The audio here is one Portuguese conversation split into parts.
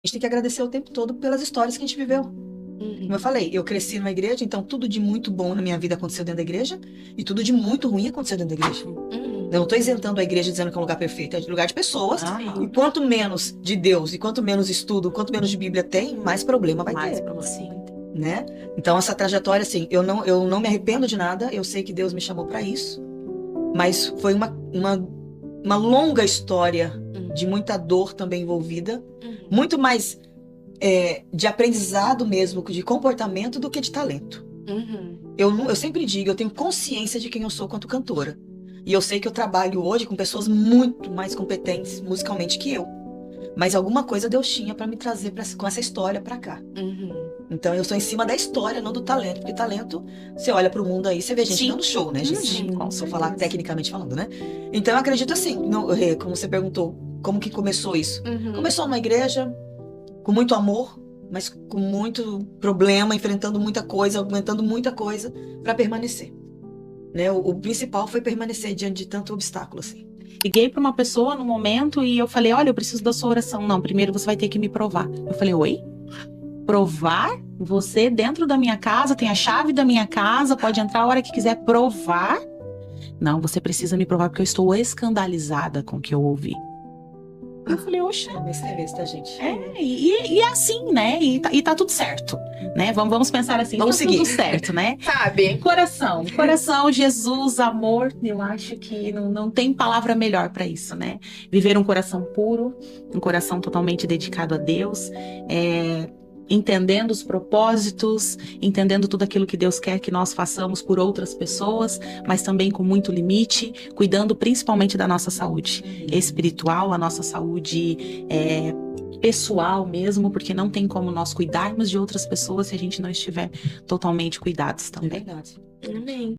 gente tem que agradecer o tempo todo pelas histórias que a gente viveu. Como eu falei, eu cresci numa igreja, então tudo de muito bom na minha vida aconteceu dentro da igreja e tudo de muito ruim aconteceu dentro da igreja. Eu não estou isentando a igreja dizendo que é um lugar perfeito, é um lugar de pessoas. E quanto menos de Deus, e quanto menos estudo, quanto menos de Bíblia tem, mais problema vai ter. Né? Então, essa trajetória, assim, eu não me arrependo de nada, eu sei que Deus me chamou para isso, mas foi uma longa história de muita dor também envolvida, muito mais de aprendizado mesmo, de comportamento do que de talento. Eu sempre digo, eu tenho consciência de quem eu sou quanto cantora. E eu sei que eu trabalho hoje com pessoas muito mais competentes musicalmente que eu. Mas alguma coisa Deus tinha para me trazer com essa história para cá. Então eu sou em cima da história, não do talento. Porque talento, você olha pro mundo aí, você vê gente dando show, né, gente? Sim, com Se eu falar tecnicamente falando, né? Então eu acredito assim, como você perguntou, como que começou isso? Começou numa igreja, com muito amor, mas com muito problema, enfrentando muita coisa, aguentando muita coisa para permanecer. Né? O principal foi permanecer diante de tanto obstáculo, assim. Liguei para uma pessoa no momento e eu falei, olha, eu preciso da sua oração. Não, primeiro você vai ter que me provar. Eu falei, oi? Provar? Você dentro da minha casa, tem a chave da minha casa, pode entrar a hora que quiser provar? Não, você precisa me provar porque eu estou escandalizada com o que eu ouvi. Eu falei, oxa. Tá, gente? E é assim, né? E tá tudo certo, né? Vamos pensar assim, Vamos tá seguir. tudo certo, né? Sabe? Coração, Jesus, amor, eu acho que não tem palavra melhor para isso, né? Viver um coração puro, um coração totalmente dedicado a Deus, entendendo os propósitos, entendendo tudo aquilo que Deus quer que nós façamos por outras pessoas, mas também com muito limite, cuidando principalmente da nossa saúde espiritual, a nossa saúde pessoal mesmo, porque não tem como nós cuidarmos de outras pessoas se a gente não estiver totalmente cuidados também. É verdade. Amém.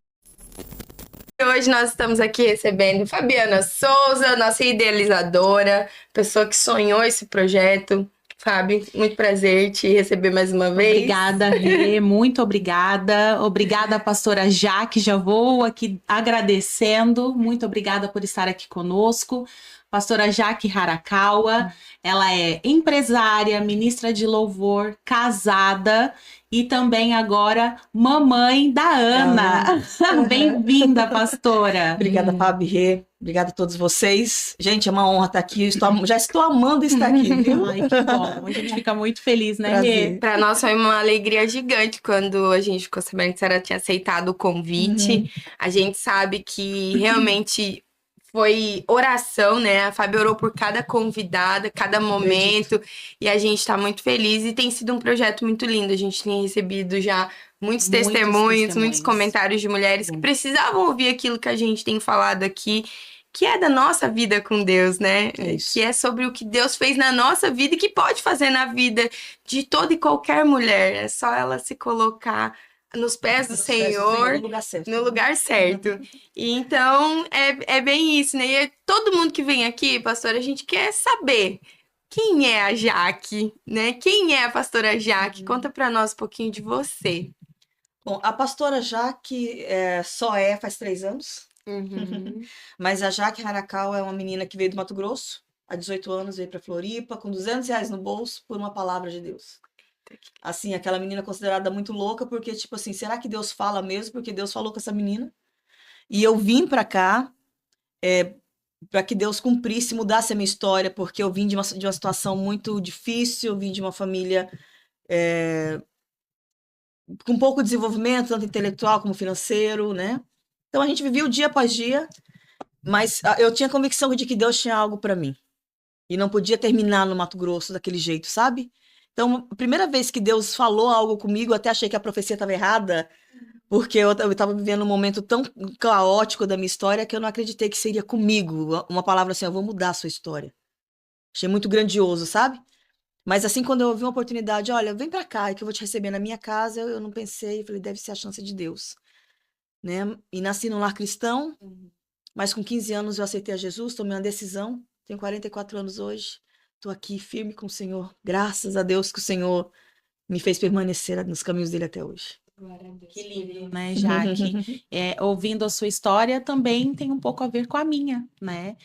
Hoje nós estamos aqui recebendo Fabiana Souza, nossa idealizadora, pessoa que sonhou esse projeto. Fábio, muito prazer te receber mais uma vez. Obrigada, Rê, muito obrigada. Obrigada, pastora Jaque, já vou aqui agradecendo. Muito obrigada por estar aqui conosco. Pastora Jaque Harakawa, ela é empresária, ministra de louvor, casada e também agora mamãe da Ana. Bem-vinda, pastora. Obrigada, Fábio Rê. Obrigada a todos vocês. Gente, é uma honra estar aqui. Já estou amando estar aqui, viu? Ai, que bom. A gente fica muito feliz, né, Prazer. Rê? Para nós foi uma alegria gigante quando a gente ficou sabendo que a senhora tinha aceitado o convite. A gente sabe que realmente foi oração, né? A Fábio orou por cada convidada, cada momento, e a gente está muito feliz e tem sido um projeto muito lindo. A gente tem recebido já muitos testemunhos, muitos comentários de mulheres que precisavam ouvir aquilo que a gente tem falado aqui, que é da nossa vida com Deus, né? Que é sobre o que Deus fez na nossa vida e que pode fazer na vida de toda e qualquer mulher. É só ela se colocar nos pés do Senhor, no lugar certo. E então, é bem isso, né? E todo mundo que vem aqui, pastora, a gente quer saber quem é a Jaque, né? Quem é a pastora Jaque? Conta pra nós um pouquinho de você. Bom, a pastora Jaque faz 3 anos. Mas a Jaque Harakawa é uma menina que veio do Mato Grosso, há 18 anos, veio para Floripa, com R$ 200 no bolso, por uma palavra de Deus. Assim, aquela menina considerada muito louca, porque, tipo assim, será que Deus fala mesmo? Porque Deus falou com essa menina. E eu vim para cá para que Deus cumprisse, mudasse a minha história, porque eu vim de uma situação muito difícil, eu vim de uma família com pouco desenvolvimento, tanto intelectual como financeiro, né? Então a gente vivia o dia após dia, mas eu tinha convicção de que Deus tinha algo para mim. E não podia terminar no Mato Grosso daquele jeito, sabe? Então, a primeira vez que Deus falou algo comigo, eu até achei que a profecia estava errada, porque eu estava vivendo um momento tão caótico da minha história que eu não acreditei que seria comigo. Uma palavra assim, eu vou mudar a sua história. Achei muito grandioso, sabe? Mas assim, quando eu ouvi uma oportunidade, olha, vem pra cá, que eu vou te receber na minha casa, eu não pensei, falei, deve ser a chance de Deus, né? E nasci num lar cristão, mas com 15 anos eu aceitei a Jesus, tomei uma decisão, tenho 44 anos hoje, tô aqui firme com o Senhor, graças a Deus que o Senhor me fez permanecer nos caminhos dele até hoje. Que lindo, né, Jaque? Ouvindo a sua história também tem um pouco a ver com a minha, né?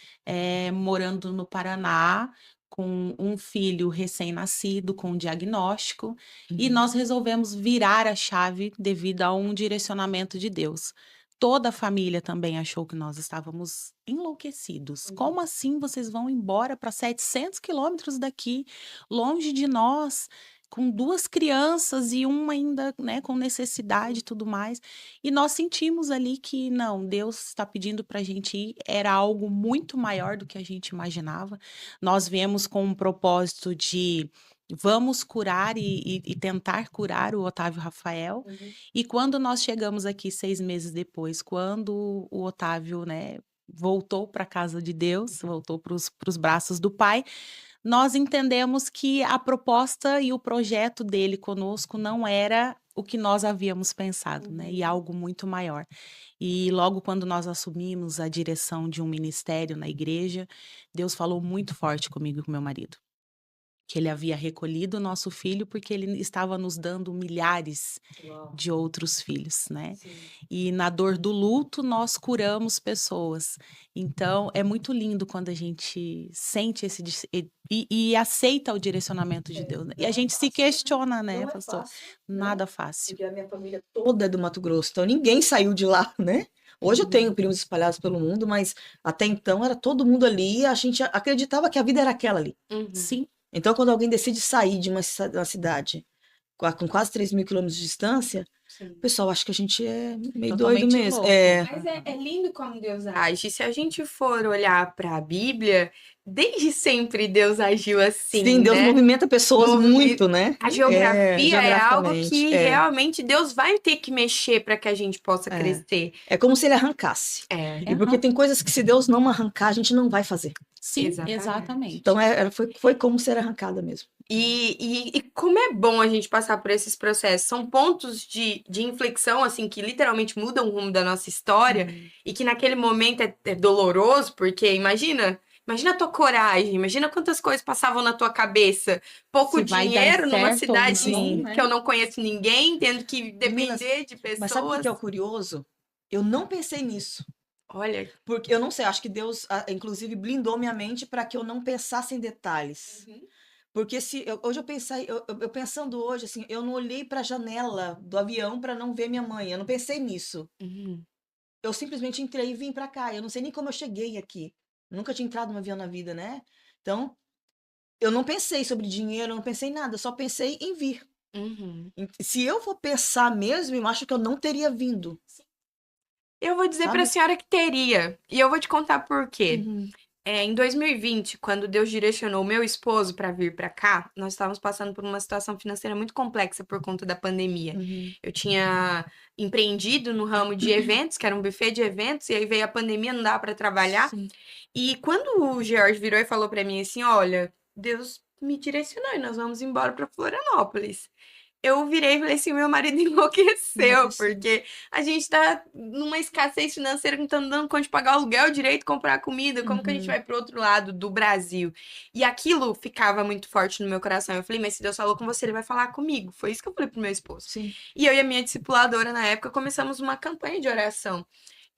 Morando no Paraná, com um filho recém-nascido, com um diagnóstico, e nós resolvemos virar a chave devido a um direcionamento de Deus. Toda a família também achou que nós estávamos enlouquecidos. Como assim vocês vão embora para 700 quilômetros daqui, longe de nós, com 2 crianças e uma ainda, né, com necessidade e tudo mais? E nós sentimos ali que não, Deus está pedindo para a gente ir, era algo muito maior do que a gente imaginava. Nós viemos com um propósito de vamos curar e tentar curar o Otávio Rafael. E quando nós chegamos aqui 6 meses depois, quando o Otávio, né, voltou para a casa de Deus, voltou para os braços do Pai, nós entendemos que a proposta e o projeto dele conosco não era o que nós havíamos pensado, né? E algo muito maior. E logo quando nós assumimos a direção de um ministério na igreja, Deus falou muito forte comigo e com meu marido. Que ele havia recolhido o nosso filho porque ele estava nos dando milhares de outros filhos, né? Sim. E na dor do luto nós curamos pessoas. Então é muito lindo quando a gente sente esse e aceita o direcionamento de Deus. E a gente se questiona, né, pastor? Fácil, nada fácil. Porque a minha família toda é do Mato Grosso, então ninguém saiu de lá, né? Hoje eu tenho primos espalhados pelo mundo, mas até então era todo mundo ali e a gente acreditava que a vida era aquela ali. Sim. Então, quando alguém decide sair de uma cidade com quase 3.000 quilômetros de distância, o pessoal acha que a gente é meio doido mesmo. Mas é lindo como Deus age. Se a gente for olhar para a Bíblia, desde sempre Deus agiu assim. Sim, Deus movimenta pessoas muito, né? A geografia é algo que realmente Deus vai ter que mexer para que a gente possa crescer. É como se ele arrancasse. E porque tem coisas que se Deus não arrancar, a gente não vai fazer. Sim, exatamente. Então foi como ser arrancada mesmo. E como é bom a gente passar por esses processos. São pontos de inflexão, assim, que literalmente mudam o rumo da nossa história. E que naquele momento é doloroso, porque imagina a tua coragem, imagina quantas coisas passavam na tua cabeça. Pouco dinheiro numa cidade que eu não conheço ninguém, tendo que depender de pessoas. Mas sabe o que é o curioso? Eu não pensei nisso. Olha. Porque eu não sei, acho que Deus, inclusive, blindou minha mente para que eu não pensasse em detalhes. Porque hoje eu pensando hoje, assim, eu não olhei para a janela do avião para não ver minha mãe. Eu não pensei nisso. Eu simplesmente entrei e vim para cá. Eu não sei nem como eu cheguei aqui. Nunca tinha entrado num avião na vida, né? Então, eu não pensei sobre dinheiro, eu não pensei em nada. Eu só pensei em vir. Se eu for pensar mesmo, eu acho que eu não teria vindo. Eu vou dizer para a senhora que teria. E eu vou te contar por quê. Em 2020, quando Deus direcionou o meu esposo para vir para cá, nós estávamos passando por uma situação financeira muito complexa por conta da pandemia. Eu tinha empreendido no ramo de eventos, que era um buffet de eventos, e aí veio a pandemia, não dava para trabalhar. Sim. E quando o George virou e falou para mim assim, olha, Deus me direcionou e nós vamos embora para Florianópolis. Eu virei e falei assim, meu marido enlouqueceu, porque a gente tá numa escassez financeira, não tá dando conta de pagar o aluguel direito, comprar comida, como que a gente vai pro outro lado do Brasil? E aquilo ficava muito forte no meu coração. Eu falei, mas se Deus falou com você, ele vai falar comigo. Foi isso que eu falei pro meu esposo. Sim. E eu e a minha discipuladora, na época, começamos uma campanha de oração.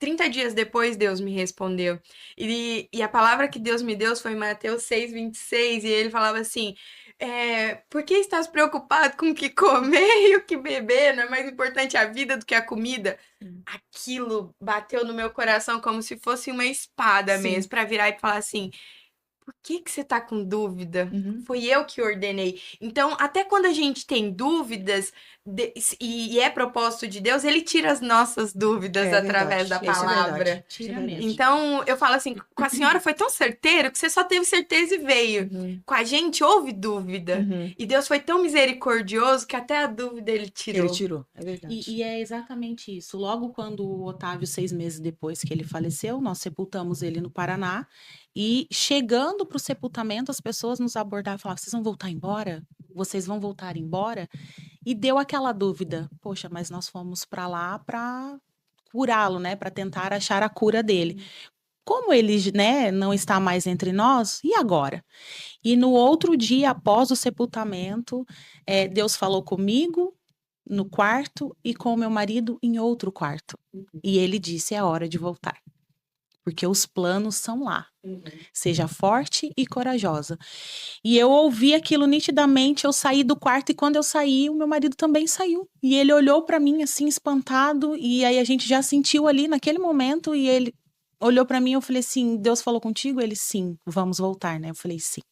30 dias depois, Deus me respondeu. E a palavra que Deus me deu foi em Mateus 6:26, e ele falava assim... por que estás preocupado com o que comer e o que beber? Não é mais importante a vida do que a comida? Aquilo bateu no meu coração como se fosse uma espada mesmo, para virar e falar assim, por que você tá com dúvida? Foi eu que ordenei. Então, até quando a gente tem dúvidas e é propósito de Deus, ele tira as nossas dúvidas através da palavra. Tira mesmo. Então, eu falo assim, com a senhora foi tão certeiro que você só teve certeza e veio. Com a gente houve dúvida. E Deus foi tão misericordioso que até a dúvida ele tirou. Ele tirou, é verdade. E é exatamente isso. Logo quando o Otávio, 6 meses depois que ele faleceu, nós sepultamos ele no Paraná. E chegando para o sepultamento, as pessoas nos abordavam e falavam, vocês vão voltar embora? Vocês vão voltar embora? E deu aquela dúvida, poxa, mas nós fomos para lá para curá-lo, né? Para tentar achar a cura dele. Como ele, né, não está mais entre nós, e agora? E no outro dia, após o sepultamento, Deus falou comigo no quarto e com o meu marido em outro quarto. E ele disse, é hora de voltar. porque os planos são lá. Seja forte e corajosa. E eu ouvi aquilo nitidamente, eu saí do quarto e quando eu saí, o meu marido também saiu. E ele olhou pra mim assim, espantado, e aí a gente já sentiu ali naquele momento, e ele olhou pra mim, eu falei assim, Deus falou contigo? Ele, sim, vamos voltar, né? Eu falei, sim.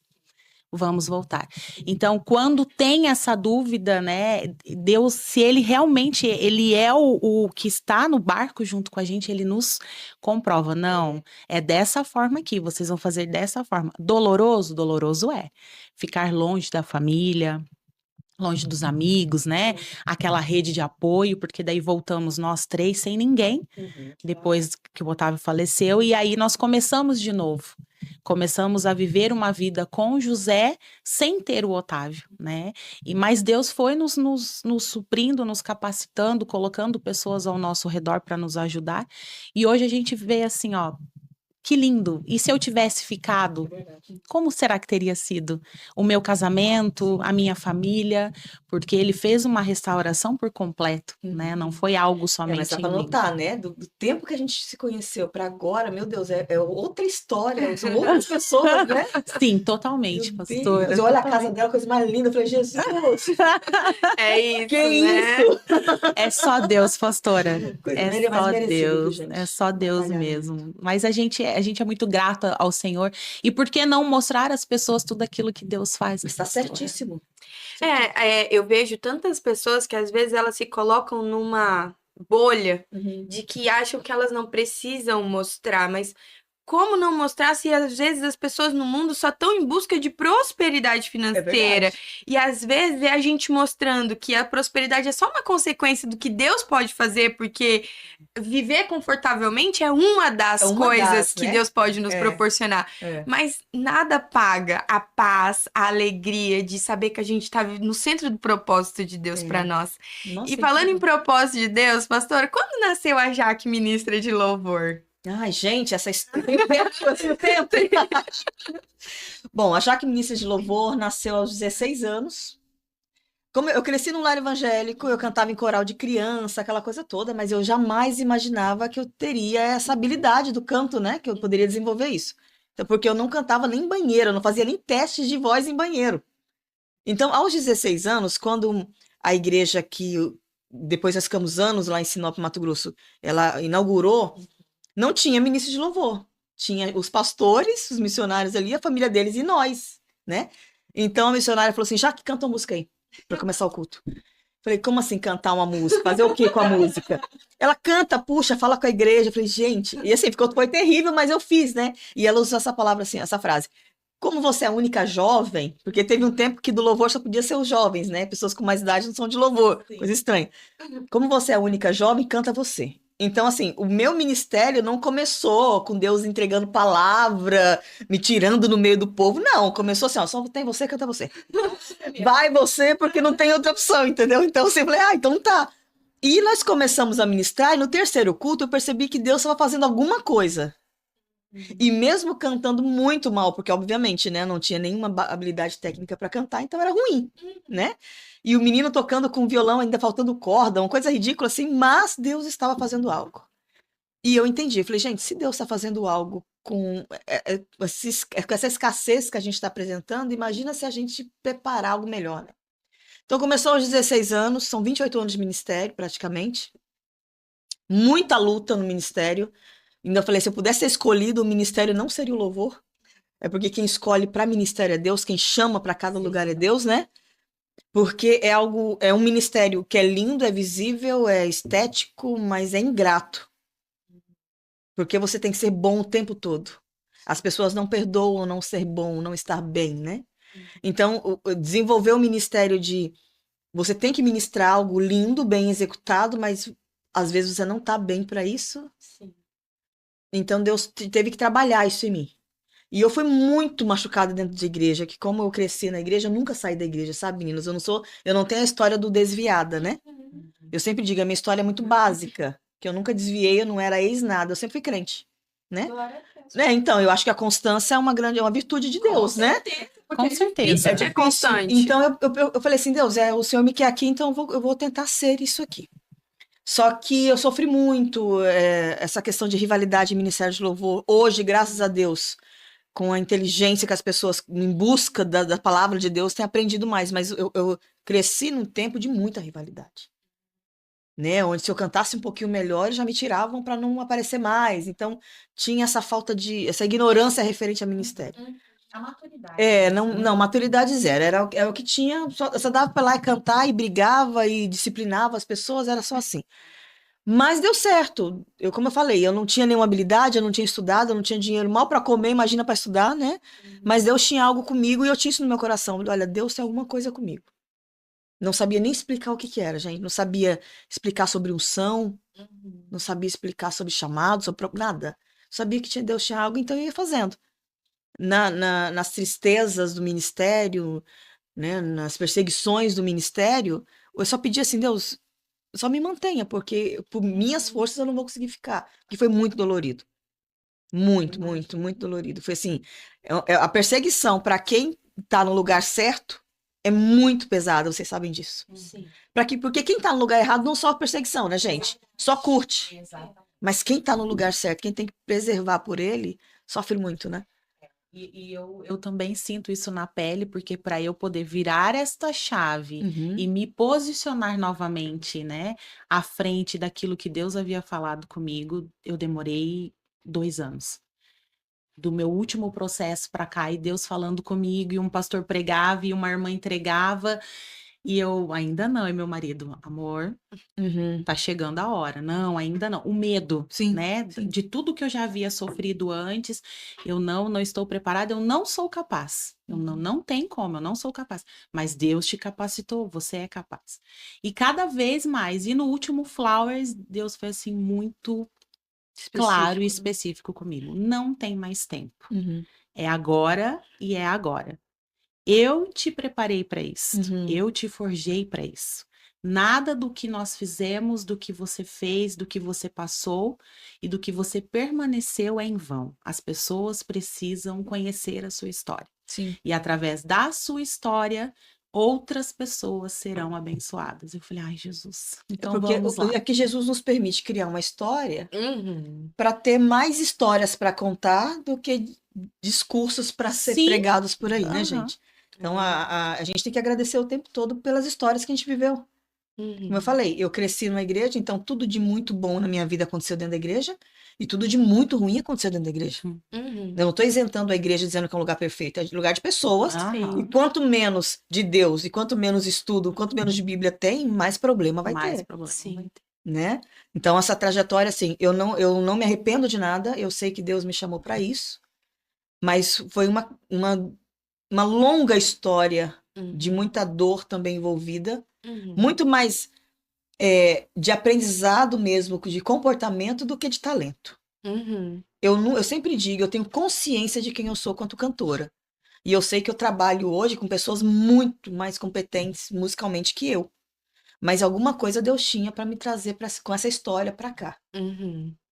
Vamos voltar. Então, quando tem essa dúvida, né, Deus, se ele realmente, ele é o que está no barco junto com a gente, ele nos comprova. Não, é dessa forma aqui, vocês vão fazer dessa forma. Doloroso? Doloroso é. Ficar longe da família, longe dos amigos, né? Aquela rede de apoio, porque daí voltamos nós 3 sem ninguém, depois que o Otávio faleceu, e aí nós começamos de novo. Começamos a viver uma vida com José sem ter o Otávio, né? Mas Deus foi nos suprindo, nos capacitando, colocando pessoas ao nosso redor para nos ajudar. E hoje a gente vê assim, ó, que lindo. E se eu tivesse ficado, como será que teria sido o meu casamento, a minha família? Porque ele fez uma restauração por completo, né? Não foi algo somente mas dá pra notar, né? Do tempo que a gente se conheceu para agora, meu Deus, é outra história, são outras pessoas, né? Sim, totalmente, Meu pastora. Deus, olha a casa dela, coisa mais linda. Eu falei, Jesus, É isso, que né? isso? É só Deus, pastora. Coisa É mais só merecido, Deus, gente. é só Deus Trabalhar. mesmo. Mas a gente é muito grato ao Senhor. E por que não mostrar às pessoas tudo aquilo que Deus faz? Está pastora? certíssimo. Eu vejo tantas pessoas que às vezes elas se colocam numa bolha de que acham que elas não precisam mostrar, mas como não mostrar se às vezes as pessoas no mundo só estão em busca de prosperidade financeira? E às vezes é a gente mostrando que a prosperidade é só uma consequência do que Deus pode fazer, porque viver confortavelmente é uma das coisas que Deus pode nos proporcionar. Mas nada paga a paz, a alegria de saber que a gente está no centro do propósito de Deus para nós. Nossa, e falando em propósito de Deus, pastor, quando nasceu a Jaque, ministra de louvor? Ai, gente, essa história. Eu tenho tempo. Bom, a Jaque Ministra de Louvor nasceu aos 16 anos. Como eu cresci num lar evangélico, eu cantava em coral de criança, aquela coisa toda, mas eu jamais imaginava que eu teria essa habilidade do canto, né? Que eu poderia desenvolver isso. Então, porque eu não cantava nem em banheiro, eu não fazia nem testes de voz em banheiro. Então, aos 16 anos, quando a igreja que depois nós ficamos anos lá em Sinop, Mato Grosso, ela inaugurou, não tinha ministro de louvor. Tinha os pastores, os missionários ali, a família deles e nós, né? Então a missionária falou assim, já que canta uma música aí, para começar o culto. Falei, como assim cantar uma música? Fazer o quê com a música? Ela canta, puxa, fala com a igreja. Falei, gente, e assim, foi terrível, mas eu fiz, né? E ela usou essa palavra assim, essa frase. Como você é a única jovem, porque teve um tempo que do louvor só podia ser os jovens, né? Pessoas com mais idade não são de louvor, coisa estranha. Como você é a única jovem, canta você. Então, assim, o meu ministério não começou com Deus entregando palavra, me tirando no meio do povo. Não, começou assim, ó, só tem você, canta você. Vai você, porque não tem outra opção, entendeu? Então, eu falei, então tá. E nós começamos a ministrar, e no terceiro culto eu percebi que Deus estava fazendo alguma coisa. E mesmo cantando muito mal, porque obviamente, né, não tinha nenhuma habilidade técnica para cantar, então era ruim, né? E o menino tocando com violão, ainda faltando corda, uma coisa ridícula assim, mas Deus estava fazendo algo. E eu entendi, eu falei, gente, se Deus está fazendo algo com essa escassez que a gente está apresentando, imagina se a gente preparar algo melhor, né? Então começou aos 16 anos, são 28 anos de ministério, praticamente. Muita luta no ministério. Ainda falei, se eu pudesse ser escolhido, o ministério não seria o louvor. É porque quem escolhe para ministério é Deus, quem chama para cada lugar é Deus, né? Porque é um ministério que é lindo, é visível, é estético, mas é ingrato. Porque você tem que ser bom o tempo todo. As pessoas não perdoam não ser bom, não estar bem, né? Então, desenvolver o ministério de você tem que ministrar algo lindo, bem executado, mas às vezes você não está bem para isso. Sim. Então, Deus teve que trabalhar isso em mim. E eu fui muito machucada dentro de igreja, que como eu cresci na igreja, eu nunca saí da igreja, sabe, meninas? Eu não tenho a história do desviada, né? Eu sempre digo, a minha história é muito básica, que eu nunca desviei, eu não era ex-nada, eu sempre fui crente, né? Então, eu acho que a constância é uma virtude de Deus, né? Com certeza. É constante. Então, eu falei assim, Deus, o Senhor me quer aqui, então eu vou tentar ser isso aqui. Só que eu sofri muito essa questão de rivalidade em Ministério de Louvor. Hoje, graças a Deus, com a inteligência que as pessoas, em busca da palavra de Deus, têm aprendido mais. Mas eu cresci num tempo de muita rivalidade, né? Onde se eu cantasse um pouquinho melhor, já me tiravam para não aparecer mais. Então, tinha essa falta essa ignorância referente ao ministério. A maturidade. Não, maturidade zero. Era o que tinha, só dava para lá e cantar, e brigava, e disciplinava as pessoas, era só assim. Mas deu certo. Como eu falei, eu não tinha nenhuma habilidade, eu não tinha estudado, eu não tinha dinheiro mal para comer, imagina para estudar, né? Mas Deus tinha algo comigo e eu tinha isso no meu coração. Olha, Deus tem alguma coisa comigo. Não sabia nem explicar o que era, gente. Não sabia explicar sobre unção, não sabia explicar sobre chamado, sobre nada. Sabia que Deus tinha algo, então eu ia fazendo. Nas tristezas do ministério, né, nas perseguições do ministério, eu só pedia assim, Deus, só me mantenha, porque por minhas forças eu não vou conseguir ficar. Porque foi muito dolorido. Muito, muito, muito dolorido. Foi assim, a perseguição para quem está no lugar certo é muito pesada, vocês sabem disso. Sim. Porque quem está no lugar errado não sofre perseguição, né, gente? Só curte. Exato. Mas quem está no lugar certo, quem tem que preservar por ele, sofre muito, né? E eu também sinto isso na pele, porque para eu poder virar esta chave e me posicionar novamente, né, à frente daquilo que Deus havia falado comigo, eu demorei 2 anos. Do meu último processo para cá, e Deus falando comigo, e um pastor pregava, e uma irmã entregava, e eu, ainda não, e meu marido, amor, tá chegando a hora. Não, ainda não. O medo, Sim, né? sim. De tudo que eu já havia sofrido antes, eu não estou preparada, eu não sou capaz. Eu não tem como, eu não sou capaz. Mas Deus te capacitou, você é capaz. E cada vez mais, e no último Flowers, Deus foi assim muito claro e específico comigo. Não tem mais tempo. É agora e é agora. Eu te preparei para isso. Eu te forjei para isso. Nada do que nós fizemos, do que você fez, do que você passou e do que você permaneceu é em vão. As pessoas precisam conhecer a sua história. Sim. E através da sua história, outras pessoas serão abençoadas. Eu falei, ai, Jesus, então vamos lá. É que Jesus nos permite criar uma história para ter mais histórias para contar do que discursos para ser pregados por aí, né, gente? Então, a gente tem que agradecer o tempo todo pelas histórias que a gente viveu. Como eu falei, eu cresci numa igreja, então tudo de muito bom na minha vida aconteceu dentro da igreja e tudo de muito ruim aconteceu dentro da igreja. Eu não estou isentando a igreja dizendo que é um lugar perfeito, é um lugar de pessoas. E quanto menos de Deus, e quanto menos estudo, quanto menos de Bíblia tem, mais problema vai ter. Sim. Né? Então, essa trajetória, assim, eu não me arrependo de nada, eu sei que Deus me chamou para isso, mas foi uma longa história de muita dor também envolvida, muito mais de aprendizado mesmo, de comportamento do que de talento. Eu sempre digo, eu tenho consciência de quem eu sou quanto cantora. E eu sei que eu trabalho hoje com pessoas muito mais competentes musicalmente que eu. Mas alguma coisa Deus tinha para me trazer com essa história para cá.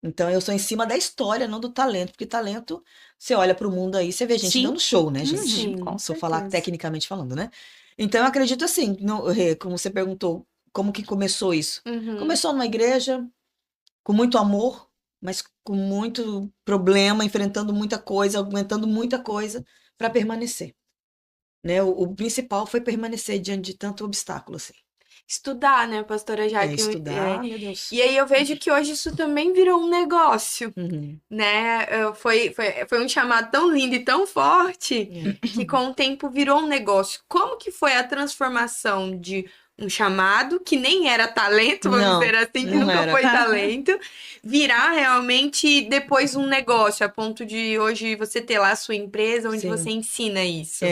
Então eu sou em cima da história, não do talento, porque talento, você olha para o mundo aí, você vê gente dando show, né, gente? Sim, Se eu falar tecnicamente falando, né? Então eu acredito assim, como você perguntou, como que começou isso? Começou numa igreja, com muito amor, mas com muito problema, enfrentando muita coisa, aguentando muita coisa para permanecer. Né? O principal foi permanecer diante de tanto obstáculo, assim. Estudar, né, pastora Jaque? Estudar, meu Deus. E aí eu vejo que hoje isso também virou um negócio, né? Foi um chamado tão lindo e tão forte que com o tempo virou um negócio. Como que foi a transformação de um chamado que nem era talento, vamos dizer assim, que nunca foi talento, virar realmente depois um negócio, a ponto de hoje você ter lá a sua empresa onde você ensina isso?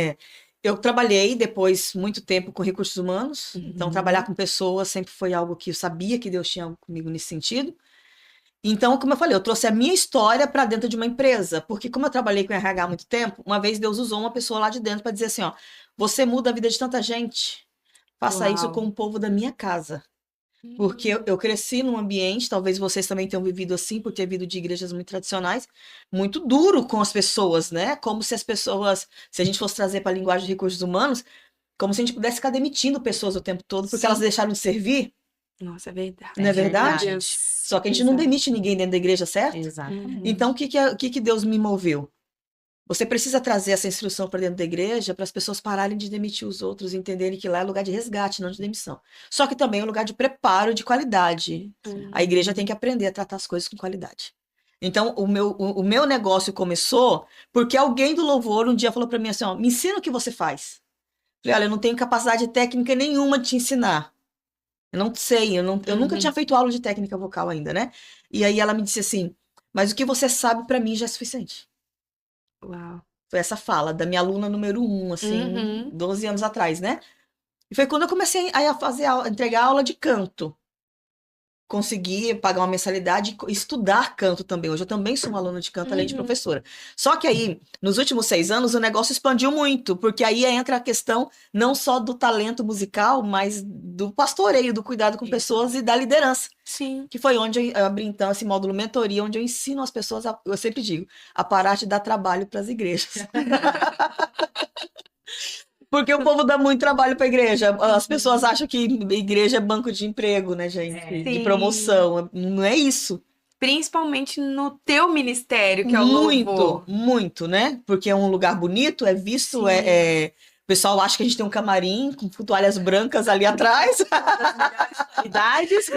Eu trabalhei depois muito tempo com recursos humanos, então trabalhar com pessoas sempre foi algo que eu sabia que Deus tinha comigo nesse sentido. Então, como eu falei, eu trouxe a minha história para dentro de uma empresa, porque como eu trabalhei com RH há muito tempo, uma vez Deus usou uma pessoa lá de dentro para dizer assim, ó, você muda a vida de tanta gente, faça isso com o povo da minha casa. Porque eu cresci num ambiente, talvez vocês também tenham vivido assim, por ter vindo de igrejas muito tradicionais, muito duro com as pessoas, né? Como se as pessoas, se a gente fosse trazer para a linguagem de recursos humanos, como se a gente pudesse ficar demitindo pessoas o tempo todo, porque elas deixaram de servir. Nossa, é verdade. Não é verdade? Deus. Só que a gente não demite ninguém dentro da igreja, certo? Exatamente. Então, o que Deus me moveu? Você precisa trazer essa instrução para dentro da igreja para as pessoas pararem de demitir os outros, entenderem que lá é lugar de resgate, não de demissão. Só que também é um lugar de preparo de qualidade. A igreja tem que aprender a tratar as coisas com qualidade. Então, o meu negócio começou porque alguém do louvor um dia falou para mim assim, ó, me ensina o que você faz. Falei, olha, eu não tenho capacidade técnica nenhuma de te ensinar. Eu não sei, eu nunca tinha feito aula de técnica vocal ainda, né? E aí ela me disse assim, mas o que você sabe para mim já é suficiente. Uau. Foi essa fala da minha aluna número 1, assim, 12 anos atrás, né? E foi quando eu comecei a fazer entregar aula de canto. Consegui pagar uma mensalidade e estudar canto também. Hoje eu também sou uma aluna de canto, além de professora. Só que aí, nos últimos 6 anos, o negócio expandiu muito, porque aí entra a questão não só do talento musical, mas do pastoreio, do cuidado com pessoas e da liderança. Sim. Que foi onde eu abri, então, esse módulo mentoria, onde eu ensino as pessoas, eu sempre digo, a parar de dar trabalho para as igrejas. Porque o povo dá muito trabalho para a igreja. As pessoas acham que igreja é banco de emprego, né, gente? De promoção. Não é isso. Principalmente no teu ministério, que é o Muito, louvor. muito, né? Porque é um lugar bonito, é visto, o pessoal acha que a gente tem um camarim com toalhas brancas ali atrás. Idades.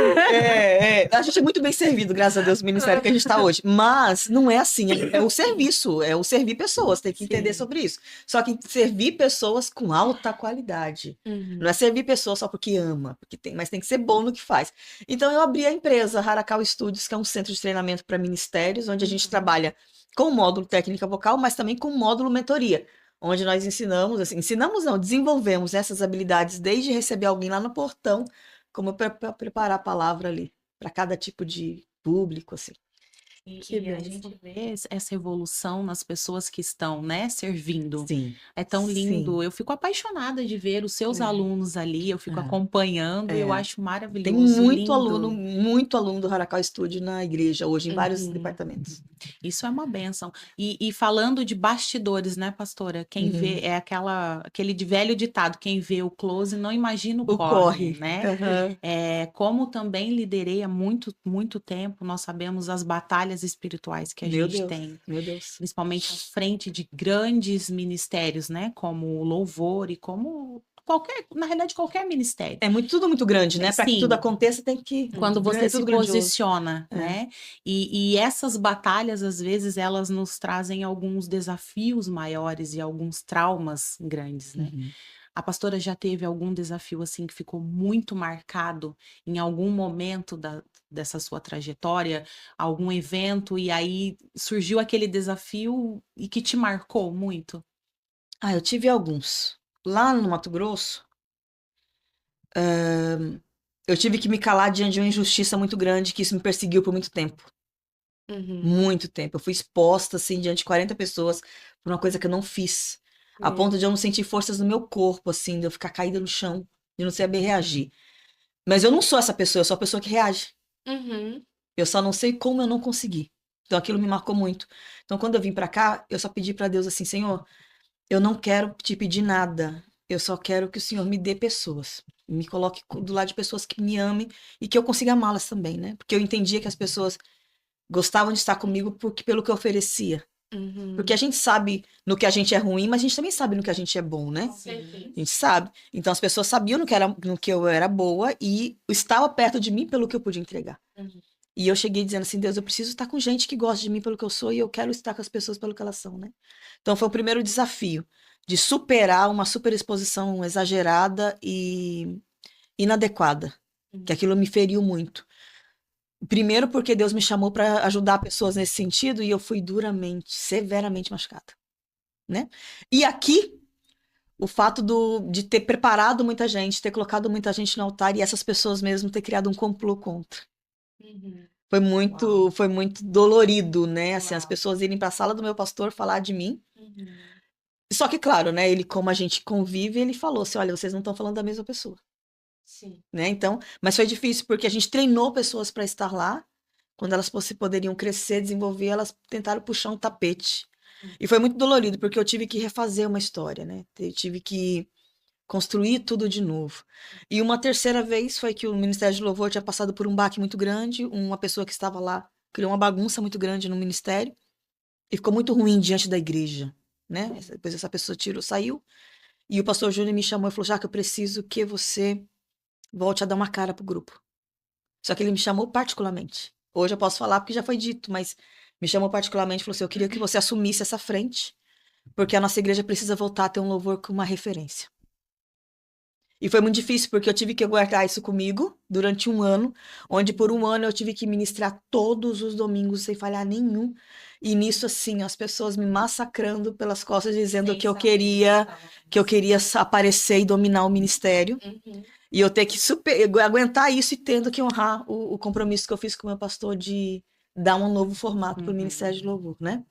A gente é muito bem servido, graças a Deus, no ministério que a gente está hoje. Mas não é assim, é o serviço, é o servir pessoas, tem que entender sobre isso. Só que servir pessoas com alta qualidade. Não é servir pessoas só porque ama, mas tem que ser bom no que faz. Então eu abri a empresa Haracal Studios, que é um centro de treinamento para ministérios, onde a gente trabalha com o módulo técnica vocal, mas também com o módulo mentoria, onde nós desenvolvemos essas habilidades desde receber alguém lá no portão, como preparar a palavra ali, para cada tipo de público, assim. E a gente vê essa evolução nas pessoas que estão, né, servindo. Sim. É tão lindo. Sim. Eu fico apaixonada de ver os seus alunos ali, eu fico acompanhando, eu acho maravilhoso. Tem muito aluno do Haracal Studio na igreja hoje, em vários departamentos. Isso é uma bênção. E falando de bastidores, né, pastora? Quem vê é aquele de velho ditado, quem vê o close não imagina o corre, né? Como também liderei há muito, muito tempo, nós sabemos as batalhas espirituais que a gente tem. Meu Deus. Principalmente à frente de grandes ministérios, né? Como o louvor e como na realidade, qualquer ministério. Tudo muito grande, né? Para que tudo aconteça, tem que... Quando você se posiciona, né? E essas batalhas, às vezes, elas nos trazem alguns desafios maiores e alguns traumas grandes, né? A pastora já teve algum desafio, assim, que ficou muito marcado em algum momento dessa sua trajetória, algum evento, e aí surgiu aquele desafio e que te marcou muito? Eu tive alguns. Lá no Mato Grosso, eu tive que me calar diante de uma injustiça muito grande, que isso me perseguiu por muito tempo. Muito tempo. Eu fui exposta, assim, diante de 40 pessoas por uma coisa que eu não fiz. A ponto de eu não sentir forças no meu corpo, assim, de eu ficar caída no chão, de não saber reagir. Mas eu não sou essa pessoa, eu sou a pessoa que reage. Eu só não sei como eu não consegui. Então aquilo me marcou muito. Então quando eu vim pra cá, eu só pedi pra Deus assim, Senhor, eu não quero te pedir nada. Eu só quero que o Senhor me dê pessoas. Me coloque do lado de pessoas que me amem e que eu consiga amá-las também, né? Porque eu entendia que as pessoas gostavam de estar comigo pelo que eu oferecia. Porque a gente sabe no que a gente é ruim, mas a gente também sabe no que a gente é bom, né? A gente sabe. Então as pessoas sabiam no que eu era boa e estava perto de mim pelo que eu podia entregar. E eu cheguei dizendo assim, Deus, eu preciso estar com gente que gosta de mim pelo que eu sou e eu quero estar com as pessoas pelo que elas são, né? Então foi o primeiro desafio, de superar uma superexposição exagerada e inadequada, que aquilo me feriu muito. Primeiro porque Deus me chamou para ajudar pessoas nesse sentido e eu fui severamente machucada, né? E aqui, o fato de ter preparado muita gente, ter colocado muita gente no altar e essas pessoas mesmo ter criado um complô contra. Foi muito dolorido, né? Assim, as pessoas irem para a sala do meu pastor falar de mim. Só que, claro, né? Ele, como a gente convive, ele falou assim, olha, vocês não estão falando da mesma pessoa. Né? Então, mas foi difícil porque a gente treinou pessoas para estar lá. Quando elas poderiam crescer, desenvolver, elas tentaram puxar um tapete. E foi muito dolorido porque eu tive que refazer uma história, né? Eu tive que construir tudo de novo. E uma terceira vez foi que o Ministério de Louvor tinha passado por um baque muito grande, uma pessoa que estava lá criou uma bagunça muito grande no ministério e ficou muito ruim diante da igreja, né? Depois essa pessoa saiu, e o pastor Júnior me chamou e falou: Jaque, eu preciso que você volte a dar uma cara pro grupo. Só que ele me chamou particularmente. Hoje eu posso falar porque já foi dito, mas me chamou particularmente e falou assim: eu queria que você assumisse essa frente, porque a nossa igreja precisa voltar a ter um louvor com uma referência. E foi muito difícil, porque eu tive que guardar isso comigo durante um ano, onde por um ano eu tive que ministrar todos os domingos sem falhar nenhum. E nisso, assim, as pessoas me massacrando pelas costas, dizendo que eu queria aparecer e dominar o ministério. E eu ter que aguentar isso e tendo que honrar o compromisso que eu fiz com o meu pastor de dar um novo formato para o Ministério de Louvor, né?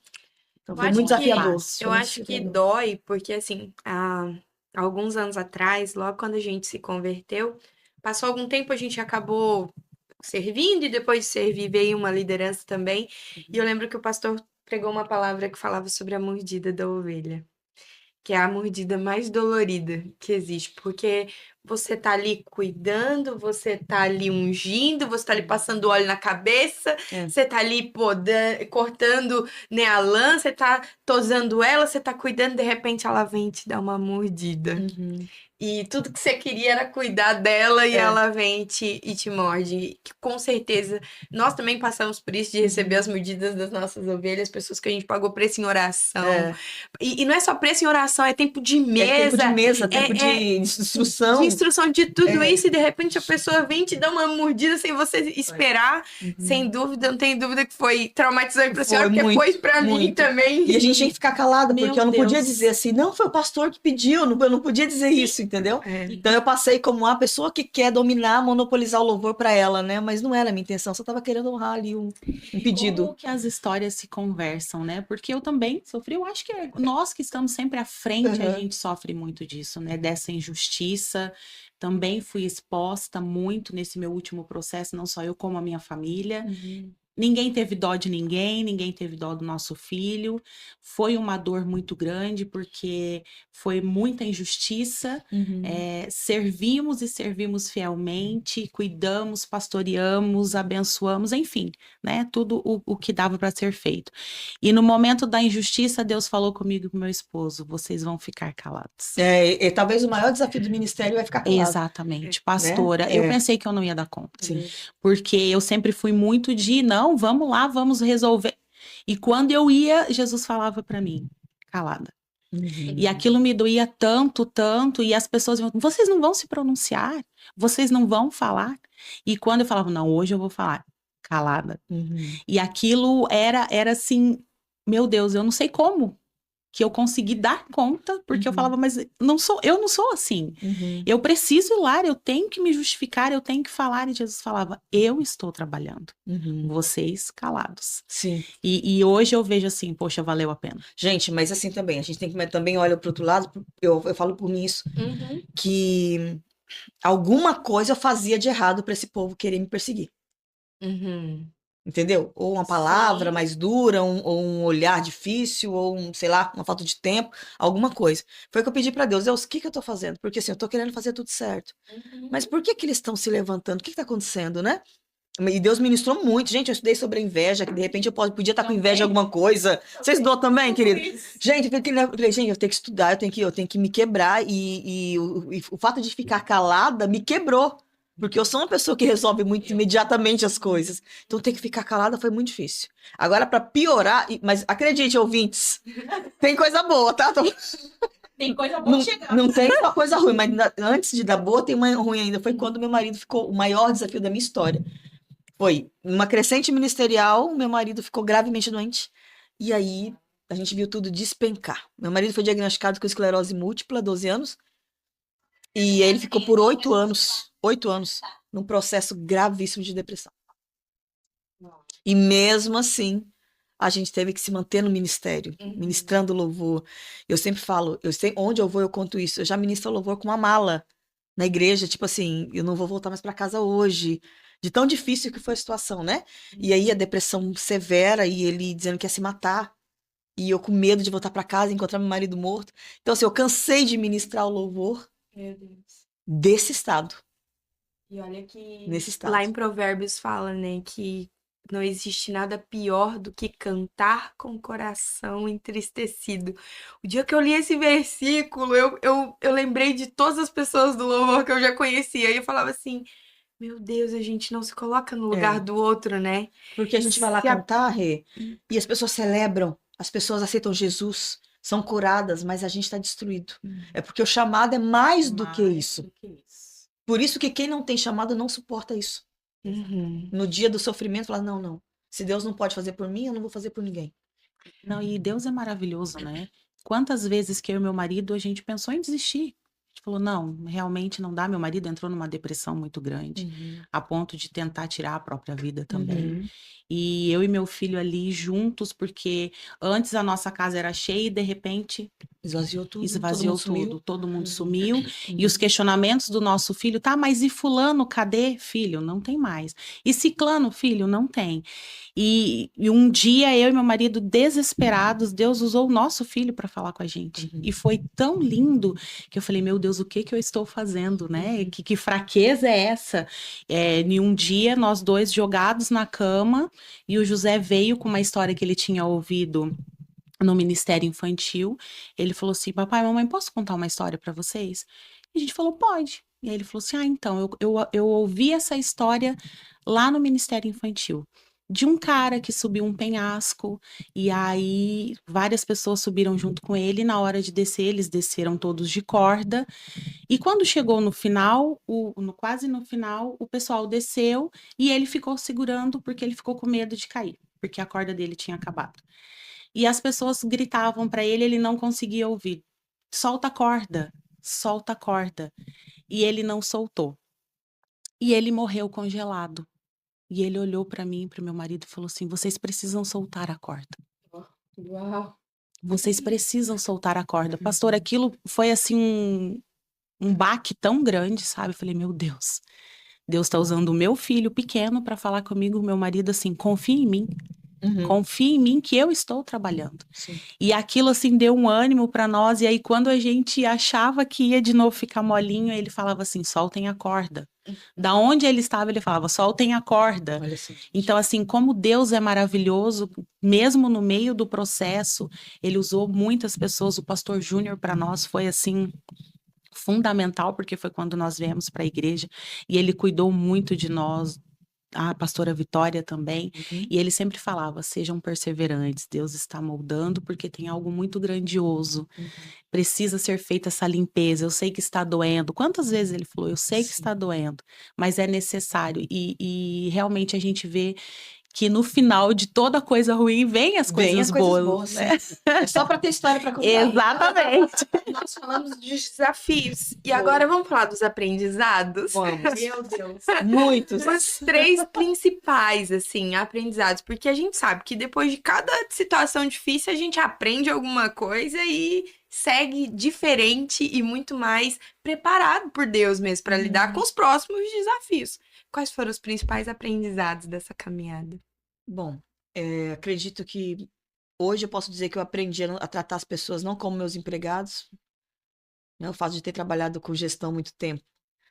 Então foi muito desafiador. Eu acho que dói, porque assim, há alguns anos atrás, logo quando a gente se converteu, passou algum tempo, a gente acabou servindo, e depois de servir veio uma liderança também. E eu lembro que o pastor pregou uma palavra que falava sobre a mordida da ovelha, que é a mordida mais dolorida que existe, porque você tá ali cuidando, você tá ali ungindo, você tá ali passando óleo na cabeça, você tá ali cortando, né, a lã, você tá tosando ela, você tá cuidando, de repente ela vem te dar uma mordida. E tudo que você queria era cuidar dela, e ela vem e te morde. Que, com certeza, nós também passamos por isso, de receber as mordidas das nossas ovelhas, pessoas que a gente pagou preço em oração. E não é só preço em oração, é tempo de mesa. Tempo de instrução. De instrução de tudo isso, e de repente a pessoa vem te dar uma mordida sem você esperar. Sem dúvida, não tenho dúvida que foi traumatizante pra senhora, porque foi pra mim também. E a gente tinha que ficar calado, porque eu não podia dizer assim, não, foi o pastor que pediu, eu não podia dizer isso, entendeu? Então eu passei como uma pessoa que quer dominar, monopolizar o louvor para ela, né? Mas não era a minha intenção, só estava querendo honrar ali um pedido. Como que as histórias se conversam, né? Porque eu também sofri, eu acho que nós que estamos sempre à frente, a gente sofre muito disso, né? Dessa injustiça. Também fui exposta muito nesse meu último processo, não só eu, como a minha família. Ninguém teve dó de ninguém teve dó do nosso filho. Foi uma dor muito grande, porque foi muita injustiça. Servimos e servimos fielmente, cuidamos, pastoreamos, abençoamos, enfim, né? Tudo o que dava para ser feito. E no momento da injustiça, Deus falou comigo e com meu esposo: vocês vão ficar calados. Talvez o maior desafio do ministério é ficar calado. Exatamente, pastora. Né? Eu pensei que eu não ia dar conta. Sim. Porque eu sempre fui muito de, não, vamos lá, vamos resolver. E quando eu ia, Jesus falava para mim: calada. E aquilo me doía tanto, e as pessoas iam: vocês não vão se pronunciar? Vocês não vão falar? E quando eu falava: não, hoje eu vou falar, calada. E aquilo era assim, meu Deus, eu não sei como que eu consegui dar conta, porque eu falava: mas eu não sou assim. Eu preciso ir lá, eu tenho que me justificar, eu tenho que falar. E Jesus falava: eu estou trabalhando, vocês calados. Sim. E hoje eu vejo assim, poxa, valeu a pena. Gente, mas assim também, a gente tem que também olhar para o outro lado, eu falo por mim isso, que alguma coisa eu fazia de errado para esse povo querer me perseguir. Entendeu? Ou uma palavra mais dura, ou um olhar difícil, ou sei lá, uma falta de tempo, alguma coisa. Foi o que eu pedi para Deus: Deus, o que eu tô fazendo? Porque assim, eu tô querendo fazer tudo certo. Mas por que eles estão se levantando? O que tá acontecendo, né? E Deus ministrou muito. Gente, eu estudei sobre a inveja, que de repente eu podia estar com inveja de alguma coisa. Você estudou também, querido? Gente, eu tenho que estudar, eu tenho que me quebrar, e o fato de ficar calada me quebrou. Porque eu sou uma pessoa que resolve muito imediatamente as coisas. Então, ter que ficar calada foi muito difícil. Agora, para piorar... Mas acredite, ouvintes, tem coisa boa, tá? Tem coisa boa chegando. Não tem só coisa ruim, mas antes de dar boa, tem uma ruim ainda. Foi quando meu marido ficou... O maior desafio da minha história. Foi numa crescente ministerial, meu marido ficou gravemente doente. E aí, a gente viu tudo despencar. Meu marido foi diagnosticado com esclerose múltipla, 12 anos. E ele ficou por 8 anos, num processo gravíssimo de depressão. E mesmo assim, a gente teve que se manter no ministério, ministrando louvor. Eu sempre falo, onde eu vou eu conto isso. Eu já ministro louvor com uma mala na igreja, tipo assim, eu não vou voltar mais para casa hoje. De tão difícil que foi a situação, né? E aí a depressão severa, e ele dizendo que ia se matar. E eu com medo de voltar para casa e encontrar meu marido morto. Então assim, eu cansei de ministrar o louvor Meu Deus. Desse estado. E olha que Nesse estado. lá em Provérbios fala, né, que não existe nada pior do que cantar com o coração entristecido. O dia que eu li esse versículo, eu lembrei de todas as pessoas do louvor que eu já conhecia. E eu falava assim, meu Deus, a gente não se coloca no lugar do outro, né? Porque a gente vai lá Se a- cantar, Rê, e as pessoas celebram, as pessoas aceitam Jesus, são curadas, mas a gente está destruído. É porque o chamado é mais do que isso. Por isso que quem não tem chamado não suporta isso. Uhum. No dia do sofrimento, fala, não, não. Se Deus não pode fazer por mim, eu não vou fazer por ninguém. Não, e Deus é maravilhoso, né? Quantas vezes que eu e meu marido, a gente pensou em desistir. A gente falou, não, realmente não dá. Meu marido entrou numa depressão muito grande, a ponto de tentar tirar a própria vida também. E eu e meu filho ali juntos, porque antes a nossa casa era cheia e de repente Esvaziou tudo, esvaziou sumiu. tudo, todo mundo sumiu. E os questionamentos do nosso filho, tá, mas e fulano, cadê? Filho, não tem mais. E ciclano, filho, não tem. E um dia eu e meu marido desesperados, Deus usou o nosso filho para falar com a gente. E foi tão lindo que eu falei, meu Deus, o que que eu estou fazendo, né? Que fraqueza é essa? Em um dia, nós dois jogados na cama, e o José veio com uma história que ele tinha ouvido no Ministério Infantil. Ele falou assim, papai, mamãe, posso contar uma história para vocês? E a gente falou, pode. E aí ele falou assim, então, eu ouvi essa história lá no Ministério Infantil, de um cara que subiu um penhasco, e aí várias pessoas subiram junto com ele, e na hora de descer, eles desceram todos de corda, e quando chegou no final, quase no final, o pessoal desceu, e ele ficou segurando, porque ele ficou com medo de cair, porque a corda dele tinha acabado. E as pessoas gritavam para ele, ele não conseguia ouvir. Solta a corda, solta a corda. E ele não soltou. E ele morreu congelado. E ele olhou para mim, para o meu marido e falou assim: "Vocês precisam soltar a corda. Uau. Vocês precisam soltar a corda". Pastor, aquilo foi assim um baque tão grande, sabe? Eu falei: "Meu Deus. Deus está usando o meu filho pequeno para falar comigo, o meu marido assim: confia em mim. Confia em mim que eu estou trabalhando". Sim. E aquilo assim deu um ânimo para nós. E aí quando a gente achava que ia de novo ficar molinho, ele falava assim: "Soltem a corda". Da onde ele estava, ele falava: "Soltem a corda". Olha assim. Então assim, como Deus é maravilhoso, mesmo no meio do processo, ele usou muitas pessoas. O pastor Júnior para nós foi assim fundamental, porque foi quando nós viemos para a igreja e ele cuidou muito de nós. A pastora Vitória também, e ele sempre falava: sejam perseverantes, Deus está moldando, porque tem algo muito grandioso, precisa ser feita essa limpeza. Eu sei que está doendo. Quantas vezes ele falou: eu sei que está doendo, mas é necessário, e realmente a gente vê que no final de toda coisa ruim vem as Vem coisas as coisas boas, boas, né? sim. É só para ter história para contar. Exatamente. Nós falamos dos desafios. E agora vamos falar dos aprendizados? Vamos. Meu Deus. Muitos. Os 3 principais, assim, aprendizados. Porque a gente sabe que depois de cada situação difícil, a gente aprende alguma coisa e segue diferente e muito mais preparado por Deus mesmo para lidar com os próximos desafios. Quais foram os principais aprendizados dessa caminhada? Bom, acredito que hoje eu posso dizer que eu aprendi a tratar as pessoas não como meus empregados, né? O fato de ter trabalhado com gestão há muito tempo.